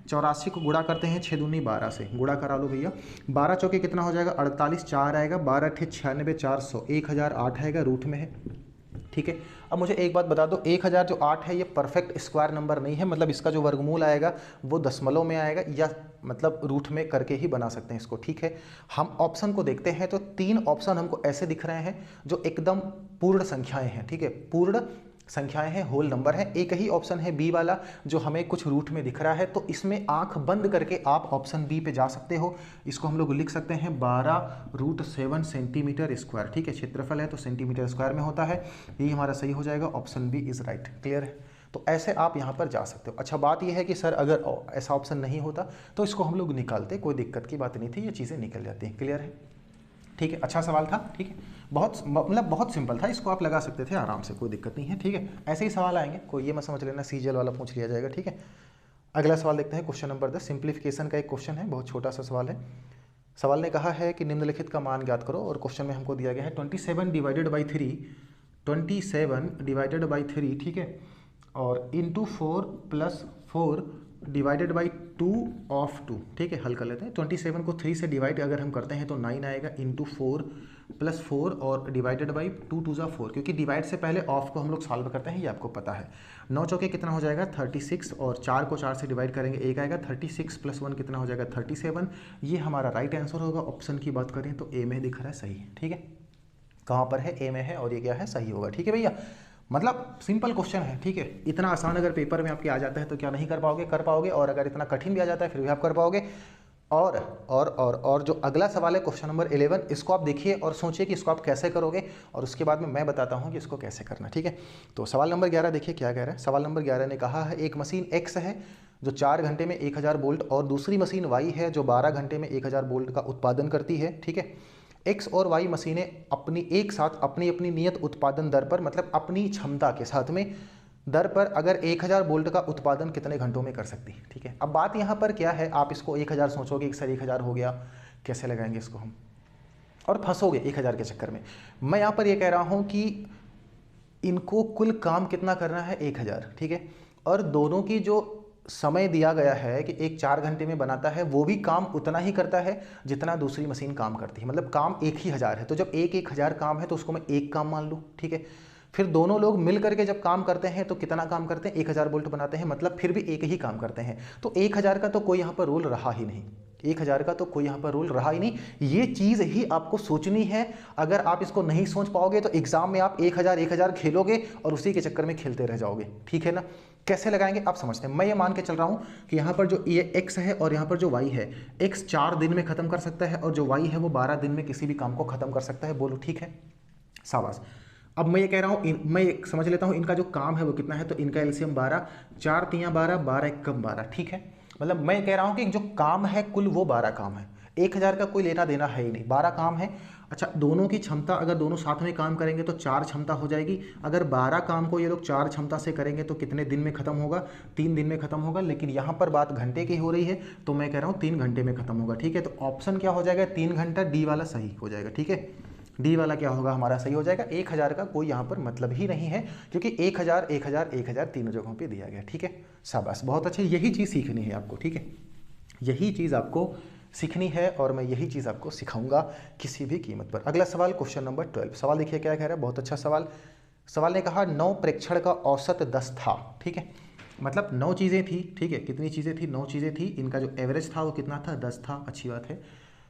84 को गुणा करते हैं 6 दूनी 12 से, गुणा करा लो भैया, 12 चौके कितना हो जाएगा, 48, 4 आएगा, 12 अट्ठे 96, 400, 1008 आएगा, रूट में है। ठीक है, अब मुझे एक बात बता दो, 1000 जो 8 है ये परफेक्ट स्क्वायर नंबर नहीं है, मतलब इसका जो वर्गमूल आएगा वो दशमलव में आएगा, या मतलब रूट में करके ही बना सकते हैं इसको। ठीक है, हम ऑप्शन को देखते हैं तो 3 ऑप्शन हमको ऐसे दिख रहे हैं जो एकदम पूर्ण संख्याएं हैं। ठीक है, पूर्ण संख्याएं हैं, होल नंबर है। एक ही ऑप्शन है बी वाला जो हमें कुछ रूट में दिख रहा है, तो इसमें आंख बंद करके आप ऑप्शन बी पे जा सकते हो। इसको हम लोग लिख सकते हैं 12√7 सेंटीमीटर स्क्वायर। ठीक है, क्षेत्रफल है तो सेंटीमीटर स्क्वायर में होता है, यही हमारा सही हो जाएगा, option b is right. Clear है, तो ऐसे आप यहाँ पर जा सकते हो। अच्छा, बात यह है कि सर अगर ऐसा ऑप्शन नहीं होता तो इसको हम लोग निकालते, कोई दिक्कत की बात नहीं थी, ये चीज़ें निकल जाती हैं। क्लियर है, ठीक है, अच्छा सवाल था। ठीक है, बहुत मतलब बहुत सिंपल था, इसको आप लगा सकते थे आराम से, कोई दिक्कत नहीं है। ठीक है, ऐसे ही सवाल आएंगे, कोई ये मत समझ लेना सीजीएल वाला पूछ लिया जाएगा। ठीक है, अगला सवाल देखते हैं, क्वेश्चन नंबर 10, सिंप्लीफिकेशन का एक क्वेश्चन है, बहुत छोटा सा सवाल है। सवाल ने कहा है कि निम्नलिखित का मान ज्ञात करो, और क्वेश्चन में हमको दिया गया है 27 डिवाइडेड बाई 3, 27 डिवाइडेड बाई 3, ठीक है, और into 4 plus 4 divided by 2 of 2। ठीक है, हल कर लेते हैं। 27 को 3 से डिवाइड अगर हम करते हैं तो 9 आएगा, इंटू 4 प्लस 4 और डिवाइडेड बाई 2 2 जा 4, क्योंकि डिवाइड से पहले ऑफ को हम लोग सॉल्व करते हैं, ये आपको पता है। 9 चौके कितना हो जाएगा, 36, और 4 को 4 से डिवाइड करेंगे 1 आएगा, 36 प्लस 1 कितना हो जाएगा, 37। ये हमारा राइट आंसर होगा। ऑप्शन की बात करें तो ए में दिख रहा है, सही है। ठीक है, कहाँ पर है, ए में है, और ये क्या है, सही होगा। ठीक है भैया, मतलब सिंपल क्वेश्चन है। ठीक है, इतना आसान अगर पेपर में आपके आ जाता है तो क्या नहीं कर पाओगे, कर पाओगे, और अगर इतना कठिन भी आ जाता है फिर भी आप कर पाओगे। और जो अगला सवाल है क्वेश्चन नंबर 11, इसको आप देखिए और सोचिए कि इसको आप कैसे करोगे, और उसके बाद में मैं बताता हूँ कि इसको कैसे करना। ठीक है, तो सवाल नंबर 11 देखिए क्या कह रहा है। सवाल नंबर 11 ने कहा है एक मशीन X है जो 4 घंटे में 1000 वोल्ट, और दूसरी मशीन Y है जो 12 घंटे में 1000 वोल्ट का उत्पादन करती है। ठीक है, X और Y मशीनें अपनी एक साथ अपनी अपनी नियत उत्पादन दर पर, मतलब अपनी क्षमता के साथ में दर पर अगर 1000 वोल्ट का उत्पादन कितने घंटों में कर सकती है। ठीक है, अब बात यहाँ पर क्या है, आप इसको 1000 सोचोगे, एक सर 1000 हो गया, कैसे लगाएंगे इसको हम, और फंसोगे 1000 के चक्कर में। मैं यहाँ पर ये कह रहा हूँ कि इनको कुल काम कितना करना है, 1000। ठीक है, और दोनों की जो समय दिया गया है कि एक 4 घंटे में बनाता है, वो भी काम उतना ही करता है जितना दूसरी मशीन काम करती है, मतलब काम एक ही 1000 है। तो जब 1000 काम है तो उसको मैं एक काम मान लूँ। ठीक है, फिर दोनों लोग मिल करके जब काम करते हैं तो कितना काम करते हैं, 1000 वोल्ट बनाते हैं, मतलब फिर भी एक ही काम करते हैं। तो 1000 का तो कोई यहाँ पर रूल रहा ही नहीं, 1000 का तो कोई यहाँ पर रूल रहा ही नहीं। ये चीज़ ही आपको सोचनी है। अगर आप इसको नहीं सोच पाओगे तो एग्जाम में आप 1000 खेलोगे और उसी के चक्कर में खेलते रह जाओगे, ठीक है ना। कैसे लगाएंगे आप समझते हैं। मैं ये मान के चल रहा हूँ कि यहाँ पर जो ये x है और यहाँ पर जो y है, x 4 दिन में खत्म कर सकता है और जो y है वो 12 दिन में किसी भी काम को खत्म कर सकता है। बोलो ठीक है, शाबाश। अब मैं ये कह रहा हूँ, मैं ये समझ लेता हूँ इनका जो काम है वो कितना है, तो इनका एलसीएम 12, 4 तियाँ 12, 12 एकम 12, ठीक है। मतलब मैं कह रहा हूँ कि जो काम है कुल वो 12 काम है, 1000 का कोई लेना देना है ही नहीं, 12 काम है। अच्छा, दोनों की क्षमता अगर दोनों साथ में काम करेंगे तो 4 क्षमता हो जाएगी। अगर 12 काम को ये लोग 4 क्षमता से करेंगे तो कितने दिन में खत्म होगा, 3 दिन में खत्म होगा। लेकिन यहाँ पर बात घंटे की हो रही है तो मैं कह रहा हूँ 3 घंटे में खत्म होगा, ठीक है। तो ऑप्शन क्या हो जाएगा, 3 घंटा, डी वाला सही हो जाएगा, ठीक है। डी वाला क्या होगा हमारा सही हो जाएगा। 1000 का कोई यहाँ पर मतलब ही नहीं है, क्योंकि 1000 1000 1000 तीनों जगहों पे दिया गया, ठीक है। शाबाश, बहुत अच्छे। यही चीज़ सीखनी है आपको, ठीक है, यही चीज़ आपको सीखनी है और मैं यही चीज़ आपको सिखाऊंगा किसी भी कीमत पर। अगला सवाल, क्वेश्चन नंबर 12। सवाल देखिए क्या कह रहा है, बहुत अच्छा सवाल। सवाल ने कहा 9 प्रेक्षण का औसत 10 था, ठीक है। मतलब 9 चीज़ें थी, ठीक है। कितनी चीज़ें थी, 9 चीज़ें थी। इनका जो एवरेज था वो कितना था, 10 था, अच्छी बात है।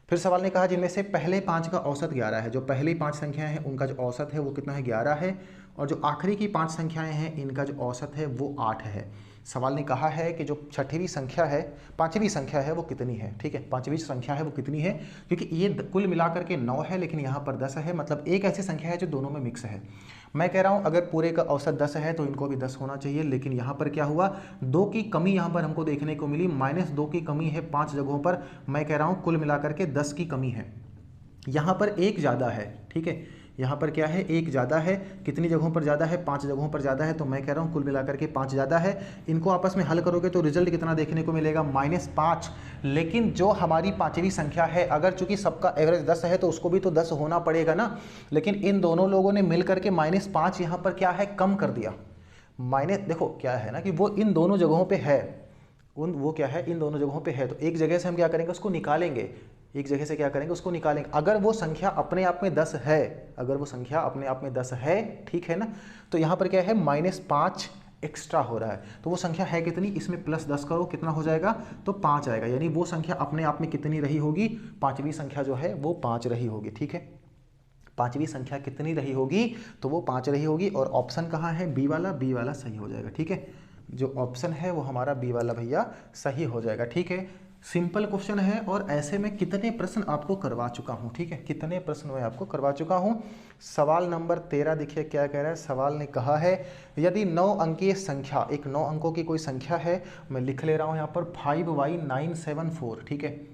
फिर सवाल ने कहा जिनमें से पहले 5 का औसत 11 है, जो पहली 5 संख्याएं हैं उनका जो औसत है वो कितना है, 11 है। और जो आखिरी की 5 संख्याएं हैं इनका जो औसत है वो 8 है। सवाल ने कहा है कि जो छठवीं संख्या है, पांचवी संख्या है वो कितनी है, ठीक है। पांचवी संख्या है वो कितनी है, क्योंकि ये कुल मिलाकर के 9 है लेकिन यहाँ पर 10 है, मतलब एक ऐसी संख्या है जो दोनों में मिक्स है। मैं कह रहा हूँ अगर पूरे का औसत 10 है तो इनको भी 10 होना चाहिए, लेकिन यहाँ पर क्या हुआ, 2 की कमी यहाँ पर हमको देखने को मिली, -2 की कमी है 5 जगहों पर। मैं कह रहा हूँ कुल मिलाकर के 10 की कमी है। यहाँ पर एक ज़्यादा है, ठीक है। यहाँ पर क्या है, एक ज़्यादा है। कितनी जगहों पर ज़्यादा है, 5 जगहों पर ज़्यादा है। तो मैं कह रहा हूँ कुल मिलाकर के 5 ज़्यादा है। इनको आपस में हल करोगे तो रिजल्ट कितना देखने को मिलेगा, -5। लेकिन जो हमारी पांचवी संख्या है, अगर चूंकि सबका एवरेज 10 है तो उसको भी तो 10 होना पड़ेगा ना। लेकिन इन दोनों लोगों ने मिल करके -5 यहाँ पर क्या है, कम कर दिया। देखो क्या है ना कि वो इन दोनों जगहों पर है, वो क्या है, इन दोनों जगहों पे है। तो एक जगह से हम क्या करेंगे, उसको निकालेंगे। एक जगह से क्या करेंगे, उसको निकालेंगे। अगर वो संख्या अपने आप में 10 है, अगर वो संख्या अपने आप में 10 है, ठीक है ना, तो यहाँ पर क्या है, -5 एक्स्ट्रा हो रहा है। तो वो संख्या है कितनी, इसमें +10 करो, कितना हो जाएगा, तो 5 आएगा। यानी वो संख्या अपने आप में कितनी रही होगी, पांचवी संख्या जो है वो 5 रही होगी, ठीक है। पांचवी संख्या कितनी रही होगी, तो वो 5 रही होगी। और ऑप्शन कहाँ है, बी वाला, बी वाला सही हो जाएगा, ठीक है। जो ऑप्शन है वो हमारा बी वाला भैया सही हो जाएगा, ठीक है। सिंपल क्वेश्चन है और ऐसे में कितने प्रश्न आपको करवा चुका हूं, ठीक है, कितने प्रश्न मैं आपको करवा चुका हूं। सवाल नंबर 13 देखिए क्या कह रहा है। सवाल ने कहा है यदि 9 अंकीय संख्या, एक 9 अंकों की कोई संख्या है, मैं लिख ले रहा हूं यहाँ पर 5y974, ठीक है।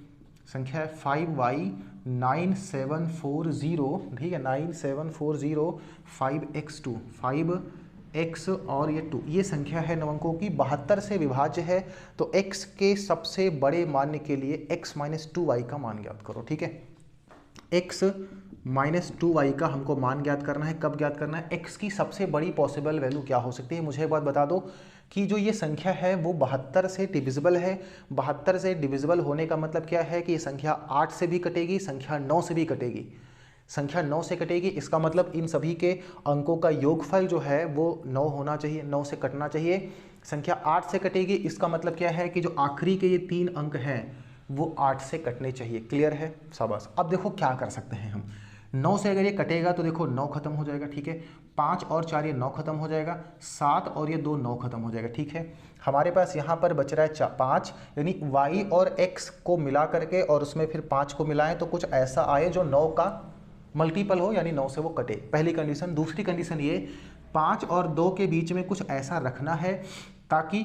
संख्या है 5y9740, ठीक है, 9740, 5x2, 5x और ये 2, ये संख्या है 9 अंकों की, 72 से विभाज्य है। तो x के सबसे बड़े मान के लिए x - 2y का मान ज्ञात करो, ठीक है। x - 2y का हमको मान ज्ञात करना है। कब ज्ञात करना है, x की सबसे बड़ी पॉसिबल वैल्यू क्या हो सकती है। मुझे एक बात बता दो कि जो ये संख्या है वो 72 से डिविजिबल है। 72 से डिविजिबल होने का मतलब क्या है कि ये संख्या 8 से भी कटेगी, संख्या 9 से भी कटेगी। संख्या 9 से कटेगी, इसका मतलब इन सभी के अंकों का योगफल जो है वो 9 होना चाहिए, 9 से कटना चाहिए। संख्या 8 से कटेगी, इसका मतलब क्या है कि जो आखिरी के ये 3 अंक हैं वो 8 से कटने चाहिए। क्लियर है, शाबाश। अब देखो क्या कर सकते हैं हम, 9 से अगर ये कटेगा तो देखो 9 खत्म हो जाएगा, ठीक है। 5 और 4 ये 9 खत्म हो जाएगा, 7 और ये 2 9 खत्म हो जाएगा, ठीक है। हमारे पास यहाँ पर बच रहा है 5, यानी y और x को मिला करके और उसमें फिर 5 को मिलाएं तो कुछ ऐसा आए जो 9 का मल्टीपल हो, यानी 9 से वो कटे। पहली कंडीशन। दूसरी कंडीशन ये, 5 और 2 के बीच में कुछ ऐसा रखना है ताकि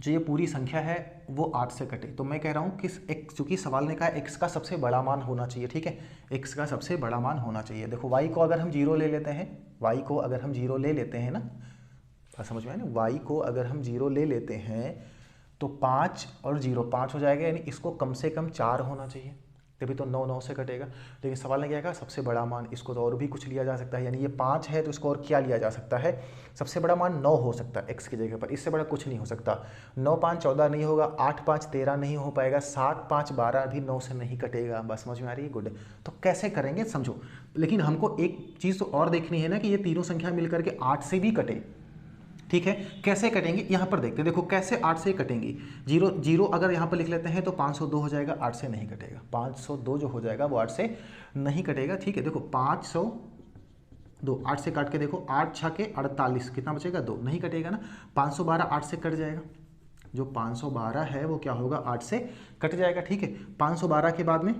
जो ये पूरी संख्या है वो 8 से कटे। तो मैं कह रहा हूँ कि x, चूंकि सवाल ने कहा x का सबसे बड़ा मान होना चाहिए, ठीक है, x का सबसे बड़ा मान होना चाहिए। देखो y को अगर हम 0 ले लेते हैं, y को अगर हम 0 ले लेते हैं ना, समझ में आया ना, y को अगर हम 0 ले लेते हैं तो 5 और 0 5 हो जाएगा, यानी इसको कम से कम 4 होना चाहिए, तभी तो 9 9 से कटेगा। लेकिन सवाल ने क्या कहा, सबसे बड़ा मान, इसको तो और भी कुछ लिया जा सकता है, यानी ये 5 है तो इसको और क्या लिया जा सकता है, सबसे बड़ा मान 9 हो सकता है x की जगह पर, इससे बड़ा कुछ नहीं हो सकता। 9 5 14 नहीं होगा, 8 5 13 नहीं हो पाएगा, 7 5 12 भी 9 से नहीं कटेगा। बस समझ में आ रही है, गुड। तो कैसे करेंगे समझो, लेकिन हमको एक चीज़ तो और देखनी है ना कि ये तीनों संख्या मिलकर के 8 से भी कटे। ठीक है। कैसे कटेंगे यहाँ पर देखते हैं, देखो कैसे 8 से कटेंगी। जीरो जीरो अगर यहाँ पर लिख लेते हैं तो 502 हो जाएगा, 8 से नहीं कटेगा। 502 जो हो जाएगा वो 8 से नहीं कटेगा, ठीक है। देखो 502 8 से काट के देखो, 8 छः के 48, कितना बचेगा 2, नहीं कटेगा ना। 512 8 से कट जाएगा, जो 512 है वो क्या होगा 8 से कट जाएगा, ठीक है। 512 के बाद में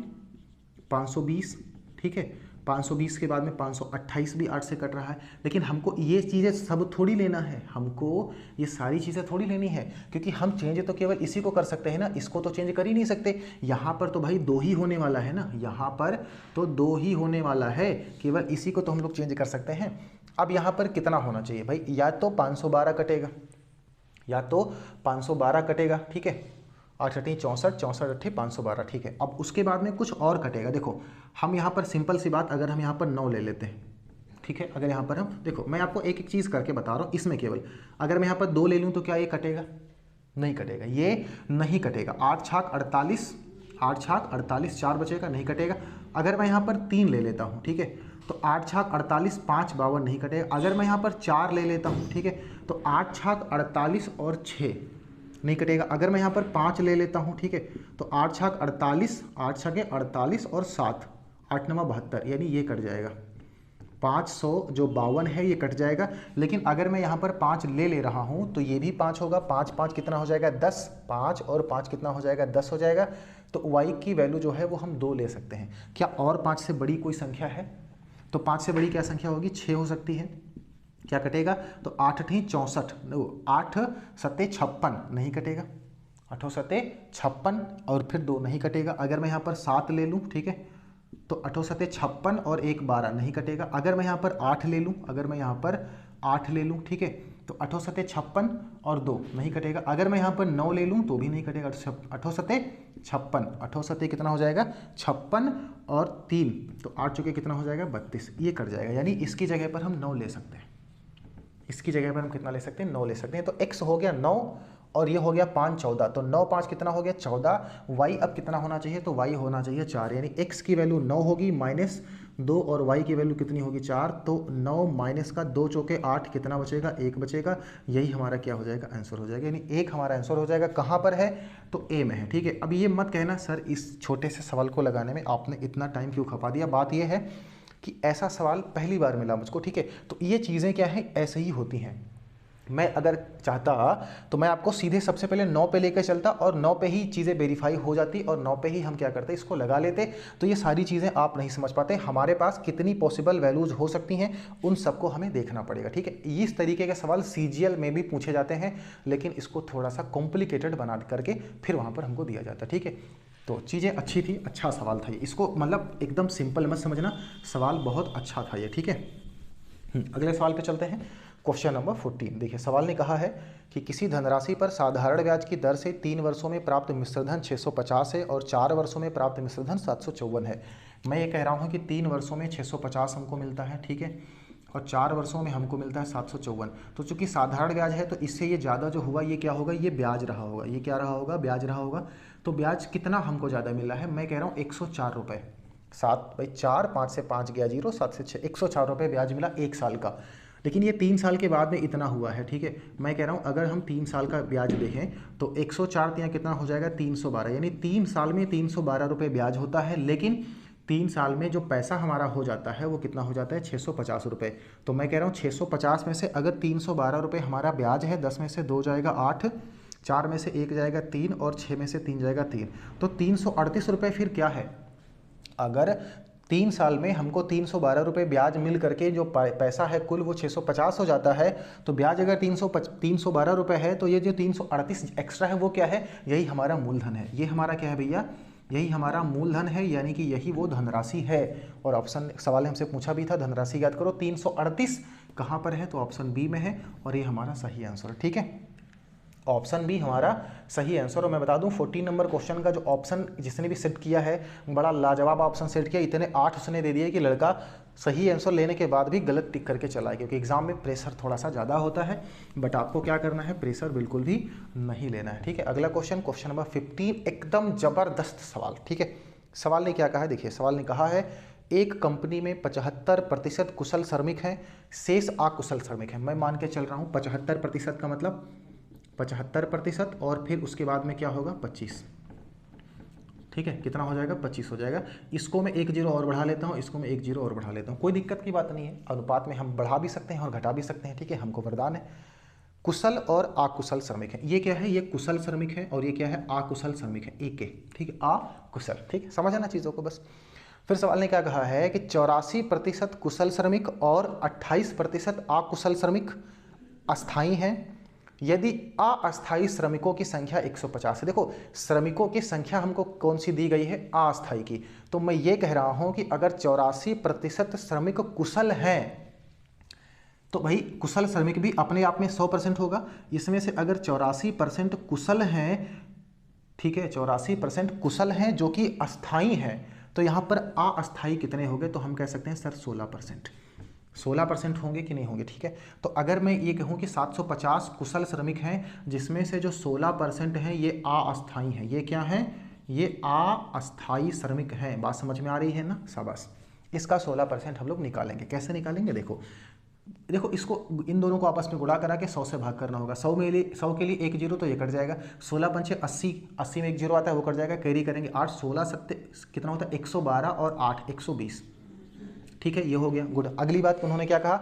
520, ठीक है। 520 के बाद में 528 भी 8 से कट रहा है। लेकिन हमको ये चीज़ें सब थोड़ी लेना है, हमको ये सारी चीज़ें थोड़ी लेनी है, क्योंकि हम चेंज तो केवल इसी को कर सकते हैं ना, इसको तो चेंज कर ही नहीं सकते। यहाँ पर तो भाई 2 ही होने वाला है ना, यहाँ पर तो 2 ही होने वाला है, केवल इसी को तो हम लोग चेंज कर सकते हैं। अब यहाँ पर कितना होना चाहिए भाई, या तो 512 कटेगा, या तो 512 कटेगा, ठीक है। 8 8 64, 64 8 512, ठीक है। अब उसके बाद में कुछ और कटेगा। देखो हम यहाँ पर सिंपल सी बात, अगर हम यहाँ पर 9 ले लेते हैं, ठीक है। अगर यहाँ पर हम देखो, मैं आपको एक एक चीज़ करके बता रहा हूँ इसमें केवल। अगर मैं यहाँ पर 2 ले लूँ तो क्या ये कटेगा, नहीं कटेगा, ये नहीं कटेगा। 8 छाक 48, 8 छाक 48, 4 बचेगा, नहीं कटेगा। अगर मैं यहाँ पर 3 ले लेता हूँ, ठीक है, तो 8 छाक 48, 5 52, नहीं कटेगा। अगर मैं यहाँ पर 4 ले लेता हूँ, ठीक है, तो 8 छाक 48 और 6 नहीं कटेगा। अगर मैं यहाँ पर 5 ले लेता हूँ, ठीक है, तो 8 छाक 48, 8 छके 48 और 7, 8 9 72, यानी ये कट जाएगा। 500 जो 52 है ये कट जाएगा। लेकिन अगर मैं यहाँ पर 5 ले रहा हूँ तो ये भी 5 होगा। 5 5 कितना हो जाएगा 10, 5 और 5 कितना हो जाएगा 10 हो जाएगा। तो y की वैल्यू जो है वो हम 2 ले सकते हैं। क्या और 5 से बड़ी कोई संख्या है? तो 5 से बड़ी क्या संख्या होगी, 6 हो सकती है। क्या कटेगा, तो 8 8 64, 8 7 56, नहीं कटेगा। 8 7 56 और फिर 2 नहीं कटेगा। अगर मैं यहाँ पर 7 ले लूँ, ठीक है, तो 8 7 56 और 1 12, नहीं कटेगा। अगर मैं यहाँ पर 8 ले लूँ, अगर मैं यहाँ पर 8 ले लूँ, ठीक है, तो 8 7 56 और 2 नहीं कटेगा। अगर मैं यहाँ पर 9 ले लूँ तो भी नहीं कटेगा। 8 7 56, 8 7 कितना हो जाएगा 56 और 3, तो 8 चुके कितना हो जाएगा 32, ये कट जाएगा। यानी इसकी जगह पर हम 9 ले सकते हैं। इसकी जगह पर हम कितना ले सकते हैं, 9 ले सकते हैं। तो x हो गया 9 और ये हो गया 5 14, तो 9 5 कितना हो गया 14। y अब कितना होना चाहिए, तो y होना चाहिए 4, यानी x की वैल्यू 9 होगी -2 और y की वैल्यू कितनी होगी 4। तो 9 माइनस का 2 चौके 8, कितना बचेगा 1 बचेगा। यही हमारा क्या हो जाएगा, आंसर हो जाएगा। यानी 1 हमारा आंसर हो जाएगा। कहाँ पर है, तो ए में है, ठीक है। अब ये मत कहना सर इस छोटे से सवाल को लगाने में आपने इतना टाइम क्यों खपा दिया। बात ये है कि ऐसा सवाल पहली बार मिला मुझको, ठीक है। तो ये चीज़ें क्या है, ऐसे ही होती हैं। मैं अगर चाहता तो मैं आपको सीधे सबसे पहले 9 पे लेकर चलता और 9 पे ही चीज़ें वेरीफाई हो जाती और 9 पे ही हम क्या करते, इसको लगा लेते। तो ये सारी चीज़ें आप नहीं समझ पाते। हमारे पास कितनी पॉसिबल वैल्यूज़ हो सकती हैं उन सबको हमें देखना पड़ेगा, ठीक है। इस तरीके के सवाल CGL में भी पूछे जाते हैं, लेकिन इसको थोड़ा सा कॉम्प्लिकेटेड बना करके फिर वहाँ पर हमको दिया जाता है, ठीक है। तो चीज़ें अच्छी थी, अच्छा सवाल था ये। इसको मतलब एकदम सिंपल मत समझना, सवाल बहुत अच्छा था ये, ठीक है। अगले सवाल पे चलते हैं। क्वेश्चन नंबर 14 देखिए, सवाल ने कहा है कि किसी धनराशि पर साधारण ब्याज की दर से 3 वर्षों में प्राप्त मिश्रधन 650 है और 4 वर्षों में प्राप्त मिश्रधन 754 है। मैं ये कह रहा हूँ कि 3 वर्षों में 650 हमको मिलता है, ठीक है, और 4 वर्षों में हमको मिलता है 754। तो चूंकि साधारण ब्याज है तो इससे ये ज़्यादा जो हुआ ये क्या होगा, ये ब्याज रहा होगा। ये क्या रहा होगा, ब्याज रहा होगा। तो ब्याज कितना हमको ज़्यादा मिला है, मैं कह रहा हूँ 104 रुपये। 7 बाई 4, 5 से 5 गया 0, 7 से 6, 104 रुपये ब्याज मिला 1 साल का। लेकिन ये 3 साल के बाद में इतना हुआ है, ठीक है। मैं कह रहा हूँ अगर हम 3 साल का ब्याज देखें तो 104 यहाँ कितना हो जाएगा 312, यानी 3 साल में 312 रुपये ब्याज होता है। लेकिन 3 साल में जो पैसा हमारा हो जाता है वो कितना हो जाता है 650 रुपये। तो मैं कह रहा हूँ 650 में से अगर 312 रुपये हमारा ब्याज है, 10 में से 2 जाएगा 8, 4 में से 1 जाएगा 3 और 6 में से 3 जाएगा 3, तो 338 रुपये फिर क्या है। अगर 3 साल में हमको 312 रुपये ब्याज मिल करके जो पैसा है कुल वो 650 हो जाता है, तो ब्याज अगर 312 रुपये है तो ये जो 338 एक्स्ट्रा है वो क्या है, यही हमारा मूलधन है। ये हमारा क्या है भैया, यही हमारा मूलधन है, यानी कि यही वो धनराशि है। और ऑप्शन सवाल ने हमसे पूछा भी था धनराशि याद करो, 338 कहाँ पर है, तो ऑप्शन बी में है और ये हमारा सही आंसर है, ठीक है। ऑप्शन बी हमारा सही आंसर। और मैं बता दूं 14 नंबर क्वेश्चन का जो ऑप्शन जिसने भी सेट किया है बड़ा लाजवाब ऑप्शन सेट किया। इतने 8 उसने दे दिए कि लड़का सही आंसर लेने के बाद भी गलत टिक करके चला है, क्योंकि एग्जाम में प्रेशर थोड़ा सा ज़्यादा होता है। बट आपको क्या करना है, प्रेशर बिल्कुल भी नहीं लेना है, ठीक है। अगला क्वेश्चन, क्वेश्चन नंबर 15, एकदम ज़बरदस्त सवाल, ठीक है। सवाल ने क्या कहा है, देखिए सवाल ने कहा है एक कंपनी में 75% कुशल श्रमिक हैं, शेष अकुशल श्रमिक हैं। मैं मान के चल रहा हूँ 75% का मतलब 75% और फिर उसके बाद में क्या होगा 25, ठीक है, कितना हो जाएगा 25 हो जाएगा। इसको मैं 1 जीरो और बढ़ा लेता हूँ, इसको मैं 1 जीरो और बढ़ा लेता हूँ, कोई दिक्कत की बात नहीं है, अनुपात में हम बढ़ा भी सकते हैं और घटा भी सकते हैं, ठीक है, हमको वरदान है। कुशल और अकुशल श्रमिक है, ये क्या है, ये कुशल श्रमिक है और ये क्या है अकुशल श्रमिक है, एक के, ठीक है, अकुशल, ठीक है, समझना चीज़ों को बस। फिर सवाल ने क्या कहा है कि 84% कुशल श्रमिक और 28% अकुशल श्रमिक अस्थायी हैं, यदि अस्थायी श्रमिकों की संख्या 150 है। देखो श्रमिकों की संख्या हमको कौन सी दी गई है, अस्थायी की, तो मैं ये कह रहा हूं कि अगर 84% श्रमिक कुशल हैं तो भाई कुशल श्रमिक भी अपने आप में 100% होगा। इसमें से अगर 84% कुशल हैं, ठीक है, 84% कुशल हैं जो कि अस्थायी हैं, तो यहाँ पर अस्थायी कितने होंगे, तो हम कह सकते हैं सर 16%। 16% होंगे कि नहीं होंगे, ठीक है। तो अगर मैं ये कहूँ कि 750 कुशल श्रमिक हैं जिसमें से जो 16% हैं ये अस्थायी हैं, ये क्या हैं, ये अस्थायी श्रमिक हैं। बात समझ में आ रही है ना, शाबाश। इसका 16% हम लोग निकालेंगे, कैसे निकालेंगे, देखो इसको इन दोनों को आपस में गुणा करा के 100 से भाग करना होगा। 100 के लिए 1 जीरो तो ये कट जाएगा, 16 पंचे 80, 80 में 1 जीरो आता है वो कट जाएगा, कैरी करेंगे 8, 16 सत्ते कितना होता है 112 और 8 120, ठीक है, ये हो गया, गुड। अगली बात उन्होंने क्या कहा,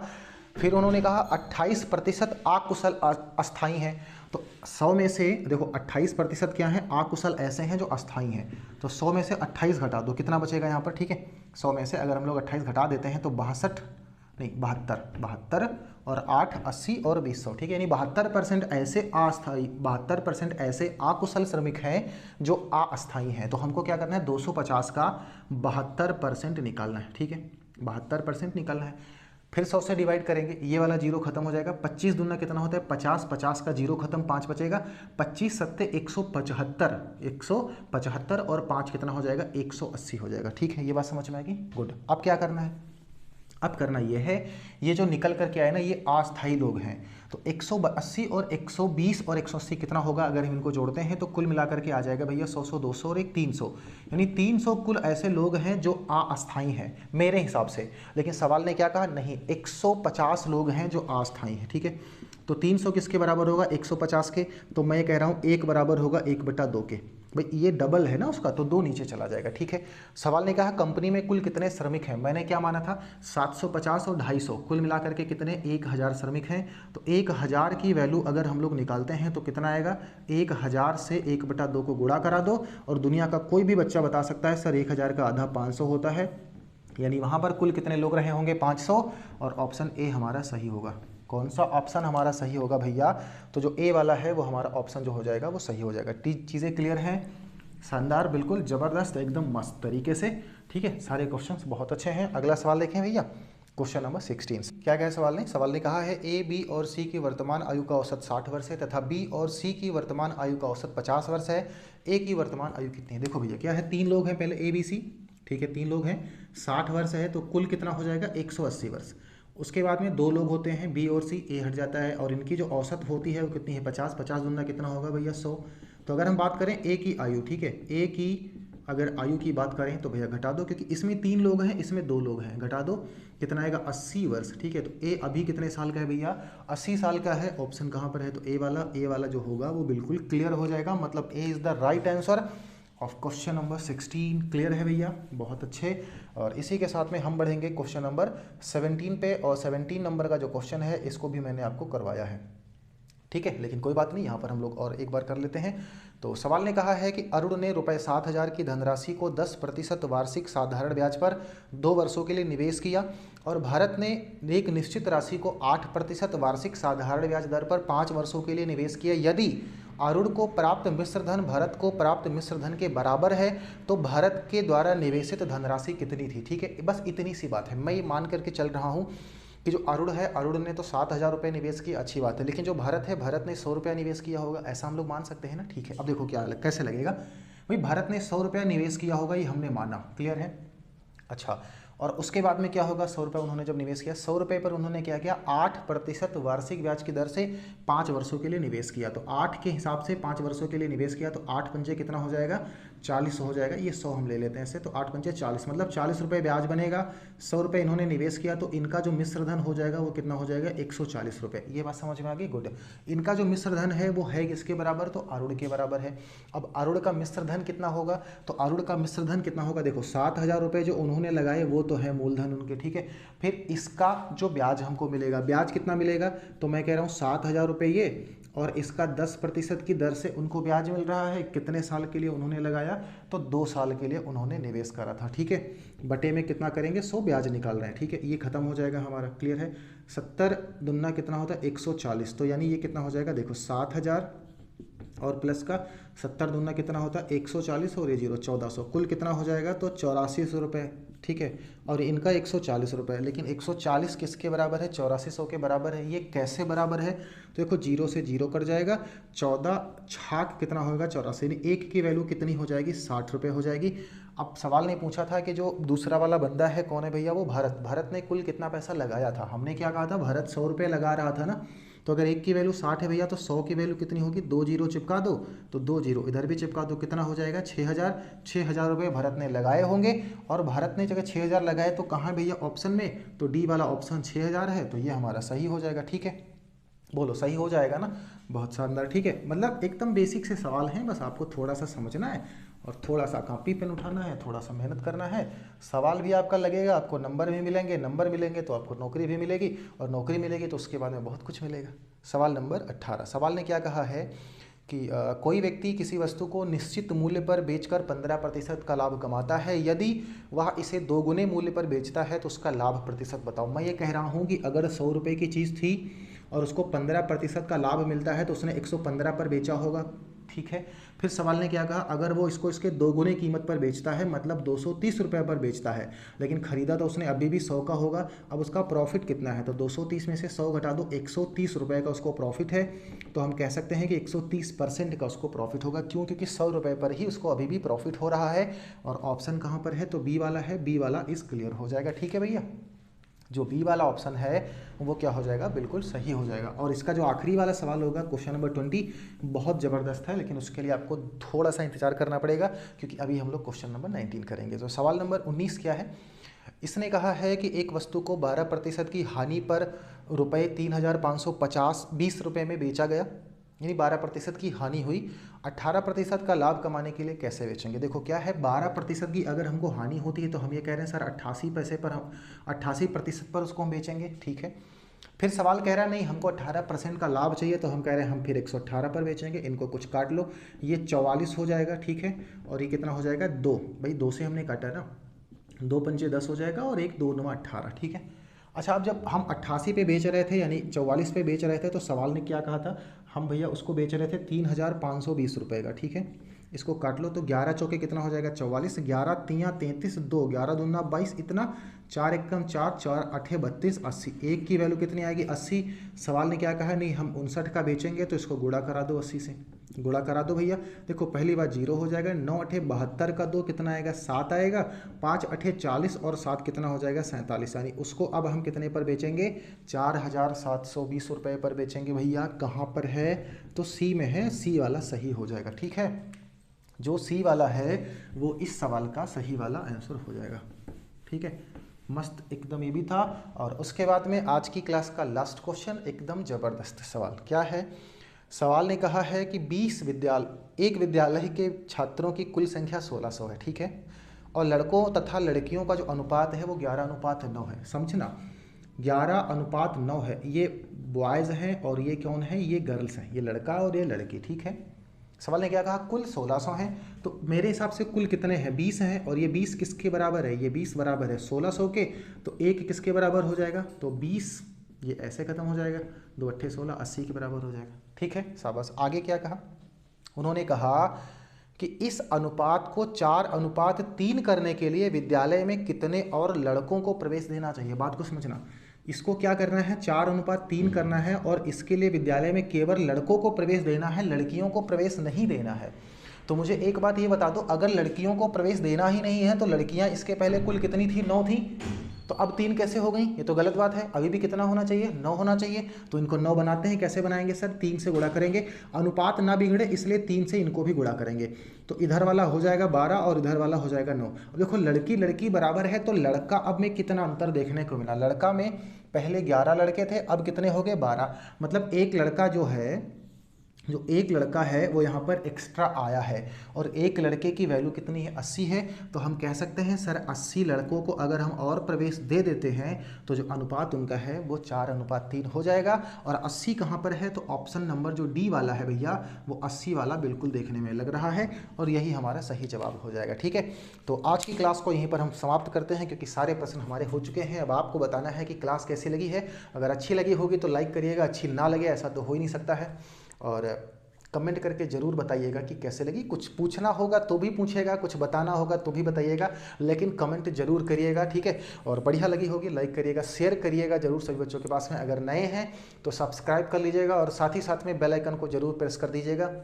फिर उन्होंने कहा 28% अकुशल अस्थायी हैं। तो 100 में से देखो 28% क्या है, अकुशल ऐसे हैं जो अस्थायी हैं, तो 100 में से 28 घटा दो, कितना बचेगा यहाँ पर, ठीक है। 100 में से अगर हम लोग 28 घटा देते हैं तो 72 और 8 80 और 20 100, ठीक है, यानी 72% ऐसे अस्थायी, 72% ऐसे अकुशल श्रमिक हैं जो अस्थायी हैं। तो हमको क्या करना है, 250 का 72% निकालना है, ठीक है, 72% निकालना है। फिर 100 से डिवाइड करेंगे, ये वाला जीरो खत्म हो जाएगा, 25 दूना कितना होता है 50, 50 का जीरो खत्म, 5 बचेगा, 25 सत्ते 175, 175 और 5 कितना हो जाएगा 180 हो जाएगा, ठीक है, ये बात समझ में आएगी, गुड। अब क्या करना है, अब करना ये है, ये जो निकल करके आए ना ये अस्थायी लोग हैं, तो 180 और 120 और 180 कितना होगा, अगर हम इनको जोड़ते हैं तो कुल मिलाकर के आ जाएगा भैया 100 200 और एक 300, यानी 300 कुल ऐसे लोग हैं जो अस्थायी हैं मेरे हिसाब से। लेकिन सवाल ने क्या कहा, नहीं 150 लोग हैं जो अस्थायी हैं, ठीक है। तो 300 किसके बराबर होगा 150 के, तो मैं कह रहा हूँ 1 बराबर होगा 1/2 के, भाई ये डबल है ना उसका, तो 2 नीचे चला जाएगा, ठीक है। सवाल ने कहा कंपनी में कुल कितने श्रमिक हैं, मैंने क्या माना था 750 और 250, कुल मिलाकर के कितने 1000 श्रमिक हैं। तो 1000 की वैल्यू अगर हम लोग निकालते हैं तो कितना आएगा, 1000 से 1/2 को गुणा करा दो, और दुनिया का कोई भी बच्चा बता सकता है सर 1000 का आधा 500 होता है, यानी वहाँ पर कुल कितने लोग रहे होंगे 500, और ऑप्शन ए हमारा सही होगा। कौन सा ऑप्शन हमारा सही होगा भैया, तो जो ए वाला है वो हमारा ऑप्शन जो हो जाएगा वो सही हो जाएगा। चीज़ें क्लियर हैं, शानदार, बिल्कुल ज़बरदस्त, एकदम मस्त तरीके से, ठीक है, सारे क्वेश्चंस बहुत अच्छे हैं। अगला सवाल देखें भैया, क्वेश्चन नंबर 16। क्या क्या है सवाल ने कहा है ए, बी और सी की वर्तमान आयु का औसत 60 वर्ष है तथा बी और सी की वर्तमान आयु का औसत 50 वर्ष है, ए की वर्तमान आयु कितनी है। देखो भैया क्या है, 3 लोग हैं पहले ए बी सी, ठीक है, 3 लोग हैं, 60 वर्ष है तो कुल कितना हो जाएगा 180 वर्ष। उसके बाद में 2 लोग होते हैं बी और सी, ए हट जाता है, और इनकी जो औसत होती है वो कितनी है 50, 50 दूना कितना होगा भैया 100। तो अगर हम बात करें ए की आयु, ठीक है, ए की अगर आयु की बात करें तो भैया घटा दो, क्योंकि इसमें 3 लोग हैं इसमें 2 लोग हैं, घटा दो कितना आएगा 80 वर्ष, ठीक है। तो ए अभी कितने साल का है भैया 80 साल का है, ऑप्शन कहाँ पर है, तो ए वाला जो होगा वो बिल्कुल क्लियर हो जाएगा, मतलब A is the right answer of question number 16। Clear है भैया, बहुत अच्छे। और इसी के साथ में हम बढ़ेंगे क्वेश्चन नंबर 17 पे, और 17 नंबर का जो क्वेश्चन है इसको भी मैंने आपको करवाया है, ठीक है, लेकिन कोई बात नहीं, यहाँ पर हम लोग और एक बार कर लेते हैं। तो सवाल ने कहा है कि अरुण ने ₹7,000 की धनराशि को 10% वार्षिक साधारण ब्याज पर 2 वर्षों के लिए निवेश किया, और भारत ने एक निश्चित राशि को 8% वार्षिक साधारण ब्याज दर पर 5 वर्षों के लिए निवेश किया। यदि अरुण को प्राप्त मिश्र धन भारत को प्राप्त मिश्र धन के बराबर है तो भारत के द्वारा निवेशित धनराशि कितनी थी, ठीक है, बस इतनी सी बात है। मैं ये मान करके चल रहा हूँ कि जो अरुण है, अरुण ने तो 7,000 रुपये निवेश किया, अच्छी बात है, लेकिन जो भारत है, भारत ने 100 रुपया निवेश किया होगा, ऐसा हम लोग मान सकते हैं ना, ठीक है। अब देखो क्या कैसे लगेगा भाई, भारत ने 100 रुपया निवेश किया होगा, ये हमने माना, क्लियर है। अच्छा, और उसके बाद में क्या होगा, 100 रुपये उन्होंने जब निवेश किया, 100 रुपये पर उन्होंने क्या किया 8% वार्षिक ब्याज की दर से 5 वर्षों के लिए निवेश किया। तो 8 के हिसाब से 5 वर्षों के लिए निवेश किया, तो 8 पंजे कितना हो जाएगा 40 हो जाएगा, ये 100 हम ले लेते हैं ऐसे, तो 8 पंचे 40, मतलब 40 रुपये ब्याज बनेगा, 100 रुपये इन्होंने निवेश किया, तो इनका जो मिश्र धन हो जाएगा वो कितना हो जाएगा 140 रुपये। ये बात समझ में आ गई, गुड। इनका जो मिश्र धन है वो है किसके बराबर, तो आरूढ़ के बराबर है। अब आरूढ़ का मिश्र धन कितना होगा, तो आरूढ़ का मिश्र धन कितना होगा, देखो 7,000 रुपये जो उन्होंने लगाए वो तो है मूलधन उनके, ठीक है। फिर इसका जो ब्याज हमको मिलेगा, ब्याज कितना मिलेगा, तो मैं कह रहा हूँ 7,000 रुपये ये, और इसका 10% की दर से उनको ब्याज मिल रहा है। कितने साल के लिए उन्होंने लगाया, तो 2 साल के लिए उन्होंने निवेश करा था, ठीक है। बटे में कितना करेंगे, 100 ब्याज निकाल रहे हैं, ठीक है। ये खत्म हो जाएगा हमारा, क्लियर है। 70 दुना कितना होता है 140, तो यानी ये कितना हो जाएगा, देखो 7,000 और प्लस का 70 दुना कितना होता है 140 और ये 0 1400, कुल कितना हो जाएगा, तो 8400 रुपये, ठीक है। और इनका 140 रुपये, लेकिन 140 किसके बराबर है, 8400 के बराबर है। ये कैसे बराबर है, तो देखो 0 से 0 कट जाएगा, 14 छाक कितना होगा 84, यानी एक की वैल्यू कितनी हो जाएगी 60 रुपये हो जाएगी। अब सवाल ने पूछा था कि जो दूसरा वाला बंदा है कौन है भैया, वो भरत। भरत ने कुल कितना पैसा लगाया था, हमने क्या कहा था, भरत 100 रुपये लगा रहा था ना, तो अगर एक की वैल्यू 60 है भैया, तो 100 की वैल्यू कितनी होगी, 2 जीरो चिपका दो, तो 2 जीरो इधर भी चिपका दो, कितना हो जाएगा 6,000 रुपये भरत ने लगाए होंगे। और भरत ने जगह 6,000 लगाए तो कहाँ भैया, ऑप्शन में, तो डी वाला ऑप्शन 6,000 है, तो ये हमारा सही हो जाएगा, ठीक है। बोलो सही हो जाएगा ना, बहुत शानदार, ठीक है। मतलब एकदम बेसिक से सवाल हैं, बस आपको थोड़ा सा समझना है और थोड़ा सा कॉपी पेन उठाना है, थोड़ा सा मेहनत करना है। सवाल भी आपका लगेगा, आपको नंबर भी मिलेंगे, नंबर मिलेंगे तो आपको नौकरी भी मिलेगी, और नौकरी मिलेगी तो उसके बाद में बहुत कुछ मिलेगा। सवाल नंबर 18, सवाल ने क्या कहा है कि कोई व्यक्ति किसी वस्तु को निश्चित मूल्य पर बेचकर 15% का लाभ कमाता है, यदि वह इसे 2 गुने मूल्य पर बेचता है तो उसका लाभ प्रतिशत बताओ। मैं ये कह रहा हूँ कि अगर 100 रुपये की चीज़ थी और उसको 15% का लाभ मिलता है तो उसने 115 पर बेचा होगा, ठीक है। फिर सवाल ने क्या कहा, अगर वो इसको इसके 2 गुने कीमत पर बेचता है, मतलब 230 रुपये पर बेचता है, लेकिन खरीदा तो उसने अभी भी 100 का होगा। अब उसका प्रॉफिट कितना है, तो 230 में से 100 घटा दो, 130 रुपये का उसको प्रॉफिट है, तो हम कह सकते हैं कि 130% का उसको प्रॉफिट होगा। क्यों, क्योंकि 100 रुपये पर ही उसको अभी भी प्रॉफिट हो रहा है। और ऑप्शन कहाँ पर है, तो बी वाला है, बी वाला इस क्लियर हो जाएगा, ठीक है भैया। जो बी वाला ऑप्शन है वो क्या हो जाएगा, बिल्कुल सही हो जाएगा। और इसका जो आखिरी वाला सवाल होगा, क्वेश्चन नंबर 20, बहुत ज़बरदस्त है, लेकिन उसके लिए आपको थोड़ा सा इंतजार करना पड़ेगा, क्योंकि अभी हम लोग क्वेश्चन नंबर 19 करेंगे। तो सवाल नंबर 19 क्या है, इसने कहा है कि एक वस्तु को 12% की हानि पर रुपये 3,520 रुपये में बेचा गया, यानी 12% की हानि हुई, 18% का लाभ कमाने के लिए कैसे बेचेंगे। देखो क्या है, 12% की अगर हमको हानि होती है तो हम ये कह रहे हैं सर 88 पैसे पर, हम 88% पर उसको हम बेचेंगे, ठीक है। फिर सवाल कह रहा है नहीं हमको 18% का लाभ चाहिए, तो हम कह रहे हैं हम फिर 118 पर बेचेंगे। इनको कुछ काट लो, ये 44 हो जाएगा, ठीक है। और ये कितना हो जाएगा 2, भाई 2 से हमने काटा ना, 2 पंचे 10 हो जाएगा, और 1 2 9 18, ठीक है। अच्छा, अब जब हम 88 पे बेच रहे थे, यानी 44 पे बेच रहे थे, तो सवाल ने क्या कहा था, हम भैया उसको बेच रहे थे 3,520 रुपये का, ठीक है। इसको काट लो, तो 11 चौके कितना हो जाएगा 44, 11 तियाँ 33, 2 11 दूना 22, इतना 4 एकम 4, 4 8 32, 80, एक की वैल्यू कितनी आएगी 80। सवाल ने क्या कहा, नहीं हम 59 का बेचेंगे, तो इसको गुणा करा दो 80 से, गुणा करा दो भैया। देखो पहली बार 0 हो जाएगा, 9 8 72 का 2 कितना आएगा 7 आएगा, 5 8 40 और 7 कितना हो जाएगा 47, यानी उसको अब हम कितने पर बेचेंगे 4,720 रुपये पर बेचेंगे भैया। कहाँ पर है, तो सी में है, सी वाला सही हो जाएगा, ठीक है। जो सी वाला है वो इस सवाल का सही वाला आंसर हो जाएगा, ठीक है। मस्त एकदम ये भी था। और उसके बाद में आज की क्लास का लास्ट क्वेश्चन, एकदम ज़बरदस्त सवाल क्या है, सवाल ने कहा है कि एक विद्यालय के छात्रों की कुल संख्या 1600 है, ठीक है। और लड़कों तथा लड़कियों का जो अनुपात है वो 11:9 है, समझना 11:9 है। ये बॉयज़ हैं और ये कौन है, ये गर्ल्स हैं, ये लड़का और ये लड़की, ठीक है। सवाल ने क्या कहा, कुल 1600 हैं, तो मेरे हिसाब से कुल कितने हैं 20 हैं, और ये 20 किसके बराबर है, ये 20 बराबर है 1600 के, तो एक किसके बराबर हो जाएगा, तो 20 ये ऐसे खत्म हो जाएगा, 2 8 16 80 के बराबर हो जाएगा, ठीक है। शाबाश। आगे क्या कहा, उन्होंने कहा कि इस अनुपात को 4:3 करने के लिए विद्यालय में कितने और लड़कों को प्रवेश देना चाहिए। बात को समझना, इसको क्या करना है 4:3 करना है, और इसके लिए विद्यालय में केवल लड़कों को प्रवेश देना है, लड़कियों को प्रवेश नहीं देना है। तो मुझे एक बात ये बता दो, अगर लड़कियों को प्रवेश देना ही नहीं है तो लड़कियां इसके पहले कुल कितनी थी, 9 थी, तो अब 3 कैसे हो गई? ये तो गलत बात है, अभी भी कितना होना चाहिए? 9 होना चाहिए। तो इनको 9 बनाते हैं, कैसे बनाएंगे सर? 3 से गुणा करेंगे, अनुपात ना बिगड़े इसलिए 3 से इनको भी गुणा करेंगे। तो इधर वाला हो जाएगा 12 और इधर वाला हो जाएगा 9। अब देखो लड़की लड़की बराबर है, तो लड़का अब में कितना अंतर देखने को मिला? लड़का में पहले 11 लड़के थे, अब कितने हो गए? 12। मतलब एक लड़का जो है, जो एक लड़का है वो यहाँ पर एक्स्ट्रा आया है, और एक लड़के की वैल्यू कितनी है? 80 है। तो हम कह सकते हैं सर 80 लड़कों को अगर हम और प्रवेश दे देते हैं तो जो अनुपात उनका है वो 4:3 हो जाएगा। और 80 कहाँ पर है? तो ऑप्शन नंबर जो डी वाला है भैया, वो 80 वाला बिल्कुल देखने में लग रहा है, और यही हमारा सही जवाब हो जाएगा। ठीक है, तो आज की क्लास को यहीं पर हम समाप्त करते हैं, क्योंकि सारे प्रश्न हमारे हो चुके हैं। अब आपको बताना है कि क्लास कैसी लगी है। अगर अच्छी लगी होगी तो लाइक करिएगा, अच्छी ना लगे ऐसा तो हो ही नहीं सकता है। और कमेंट करके ज़रूर बताइएगा कि कैसे लगी। कुछ पूछना होगा तो भी पूछेगा, कुछ बताना होगा तो भी बताइएगा, लेकिन कमेंट जरूर करिएगा। ठीक है, और बढ़िया लगी होगी लाइक करिएगा, शेयर करिएगा जरूर सभी बच्चों के पास में। अगर नए हैं तो सब्सक्राइब कर लीजिएगा, और साथ ही साथ में बेल आइकन को जरूर प्रेस कर दीजिएगा,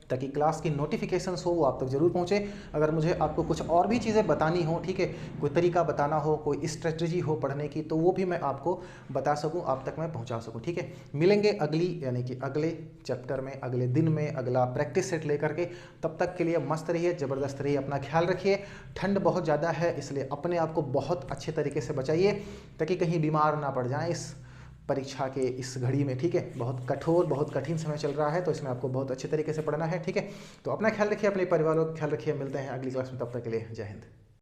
ताकि क्लास की नोटिफिकेशंस हो वो आप तक जरूर पहुंचे। अगर मुझे आपको कुछ और भी चीज़ें बतानी हो, ठीक है, कोई तरीका बताना हो, कोई स्ट्रेटजी हो पढ़ने की, तो वो भी मैं आपको बता सकूं, आप तक मैं पहुंचा सकूं। ठीक है, मिलेंगे अगली यानी कि अगले चैप्टर में, अगले दिन में, अगला प्रैक्टिस सेट लेकर के। तब तक के लिए मस्त रहिए, ज़बरदस्त रहिए, अपना ख्याल रखिए। ठंड बहुत ज़्यादा है, इसलिए अपने आप को बहुत अच्छे तरीके से बचाइए, ताकि कहीं बीमार ना पड़ जाएँ इस परीक्षा के इस घड़ी में। ठीक है, बहुत कठोर बहुत कठिन समय चल रहा है, तो इसमें आपको बहुत अच्छे तरीके से पढ़ना है। ठीक है, तो अपना ख्याल रखिए, अपने परिवारों का ख्याल रखिए। मिलते हैं अगली क्लास में, तब तक के लिए जय हिंद।